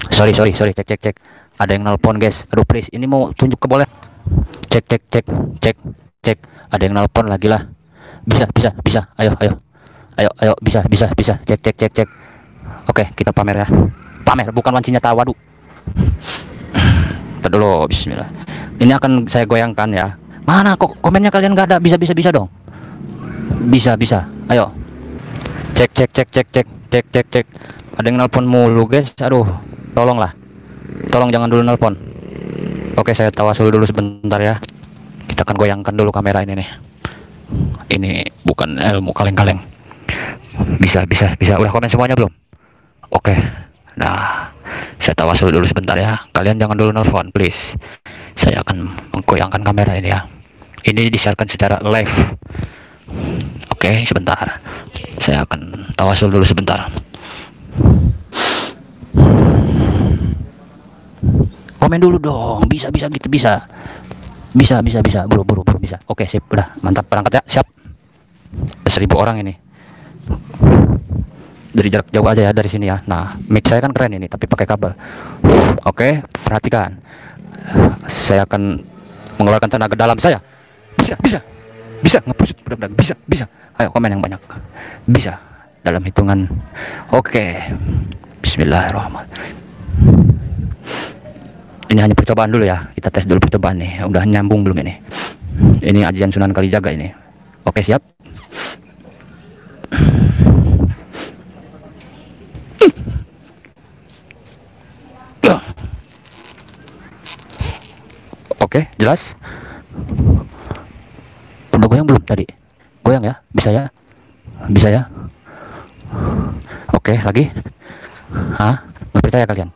Sorry. Cek. Ada yang nelpon, guys. Aduh, please. Ini mau tunjuk ke boleh. Cek. Ada yang nelpon lagi lah. Bisa. Ayo. Bisa. Cek. Oke, kita pamer ya. Pamer bukan wancinya tawa, waduh. Ntar dulu, bismillah. Ini akan saya goyangkan ya. Mana kok komennya kalian gak ada? Bisa dong. Bisa. Ayo. Cek. Ada yang nelpon mulu, guys. Aduh, tolong jangan dulu nelpon. Oke, saya tawasul dulu sebentar ya. Kita akan goyangkan dulu kamera ini nih. Ini bukan ilmu kaleng-kaleng. Bisa. Udah komen semuanya belum? Oke. Nah, saya tawasul dulu sebentar ya. Kalian jangan dulu nelfon, please. Saya akan menggoyangkan kamera ini ya. Ini disiarkan secara live. Oke, sebentar. Saya akan tawasul dulu sebentar. Komen dulu dong. Bisa gitu, bisa. Buru bisa. Oke, sip. Udah, mantap, berangkat ya. Siap. 1.000 orang ini. Dari jarak jauh aja ya, dari sini ya. Nah, mic saya kan keren ini, tapi pakai kabel. Oke, perhatikan. Saya akan mengeluarkan tenaga dalam saya. Bisa ngepusut, benar-benar bisa. Ayo komen yang banyak. Bisa dalam hitungan. Oke. Bismillahirrahmanirrahim. Ini hanya percobaan dulu ya. Kita tes dulu percobaan nih. Udah nyambung belum ini? Ini ajian Sunan Kalijaga ini. Oke, siap. Oke, jelas. Udah goyang belum tadi? Goyang ya? Bisa ya? Oke, lagi. Nggak percaya kalian?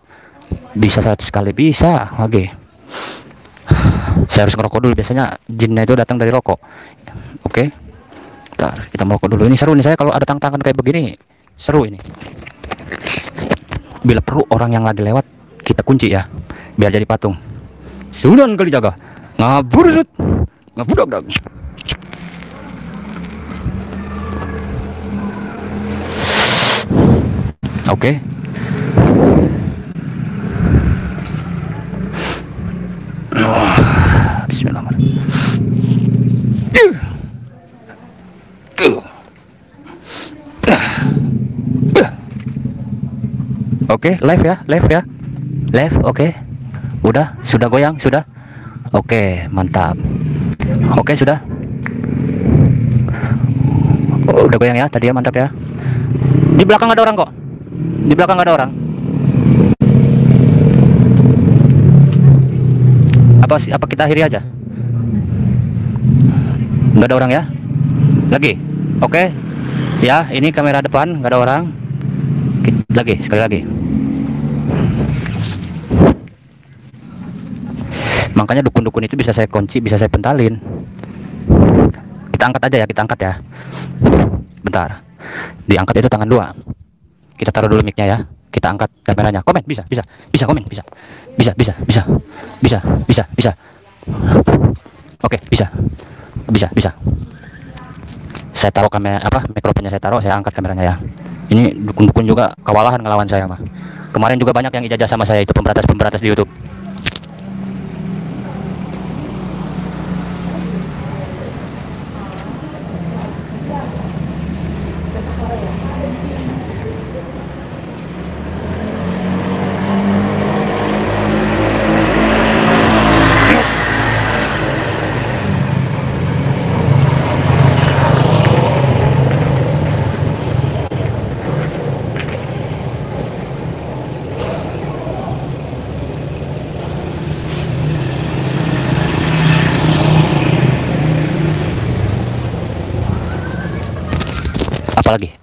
Bisa 100 kali, bisa lagi. Saya harus ngerokok dulu, biasanya jinnya itu datang dari rokok. Oke. Ntar kita merokok dulu. Ini seru nih, saya kalau ada tangan kayak begini seru ini. Bila perlu orang yang lagi lewat kita kunci ya, biar jadi patung. Sunan Kalijaga ngabursut ngabudak. Oke. Bismillahirrahmanirrahim. Oke, live ya. Oke. Sudah goyang, sudah. Oke, mantap. Oke, sudah. Udah goyang ya tadi ya, mantap ya. Di belakang ada orang kok. Di belakang ada orang. Apa kita akhiri aja? Nggak ada orang ya? Lagi. Oke. Ya, ini kamera depan nggak ada orang. Lagi, sekali lagi. Makanya dukun-dukun itu bisa saya kunci, bisa saya pentalin. Kita angkat aja ya, kita angkat ya. Bentar. Diangkat itu tangan 2. Kita taruh dulu mic-nya ya. Kita angkat kameranya. Komen bisa komen bisa. Oke, bisa. Saya taruh kamera mikrofonnya saya taruh, saya angkat kameranya ya. Ini dukun-dukun juga kewalahan ngelawan saya mah. Kemarin juga banyak yang ijazah sama saya itu pemberantas di YouTube.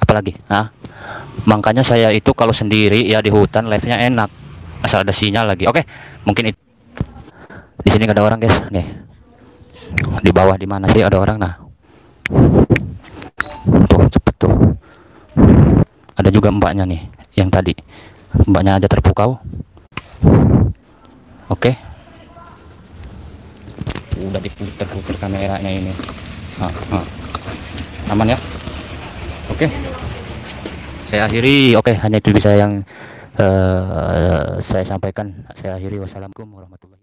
Apalagi makanya saya itu kalau sendiri ya di hutan live-nya enak asal ada sinyal lagi. Oke, mungkin itu di sini gak ada orang guys. Nih di bawah di mana sih ada orang? Nah tuh cepet tuh, ada juga mbaknya nih yang tadi, mbaknya aja terpukau. Oke, udah diputer-puter kameranya ini. Aman ya. Oke, saya akhiri. Oke, hanya itu bisa yang saya sampaikan. Saya akhiri. Wassalamualaikum warahmatullahi wabarakatuh.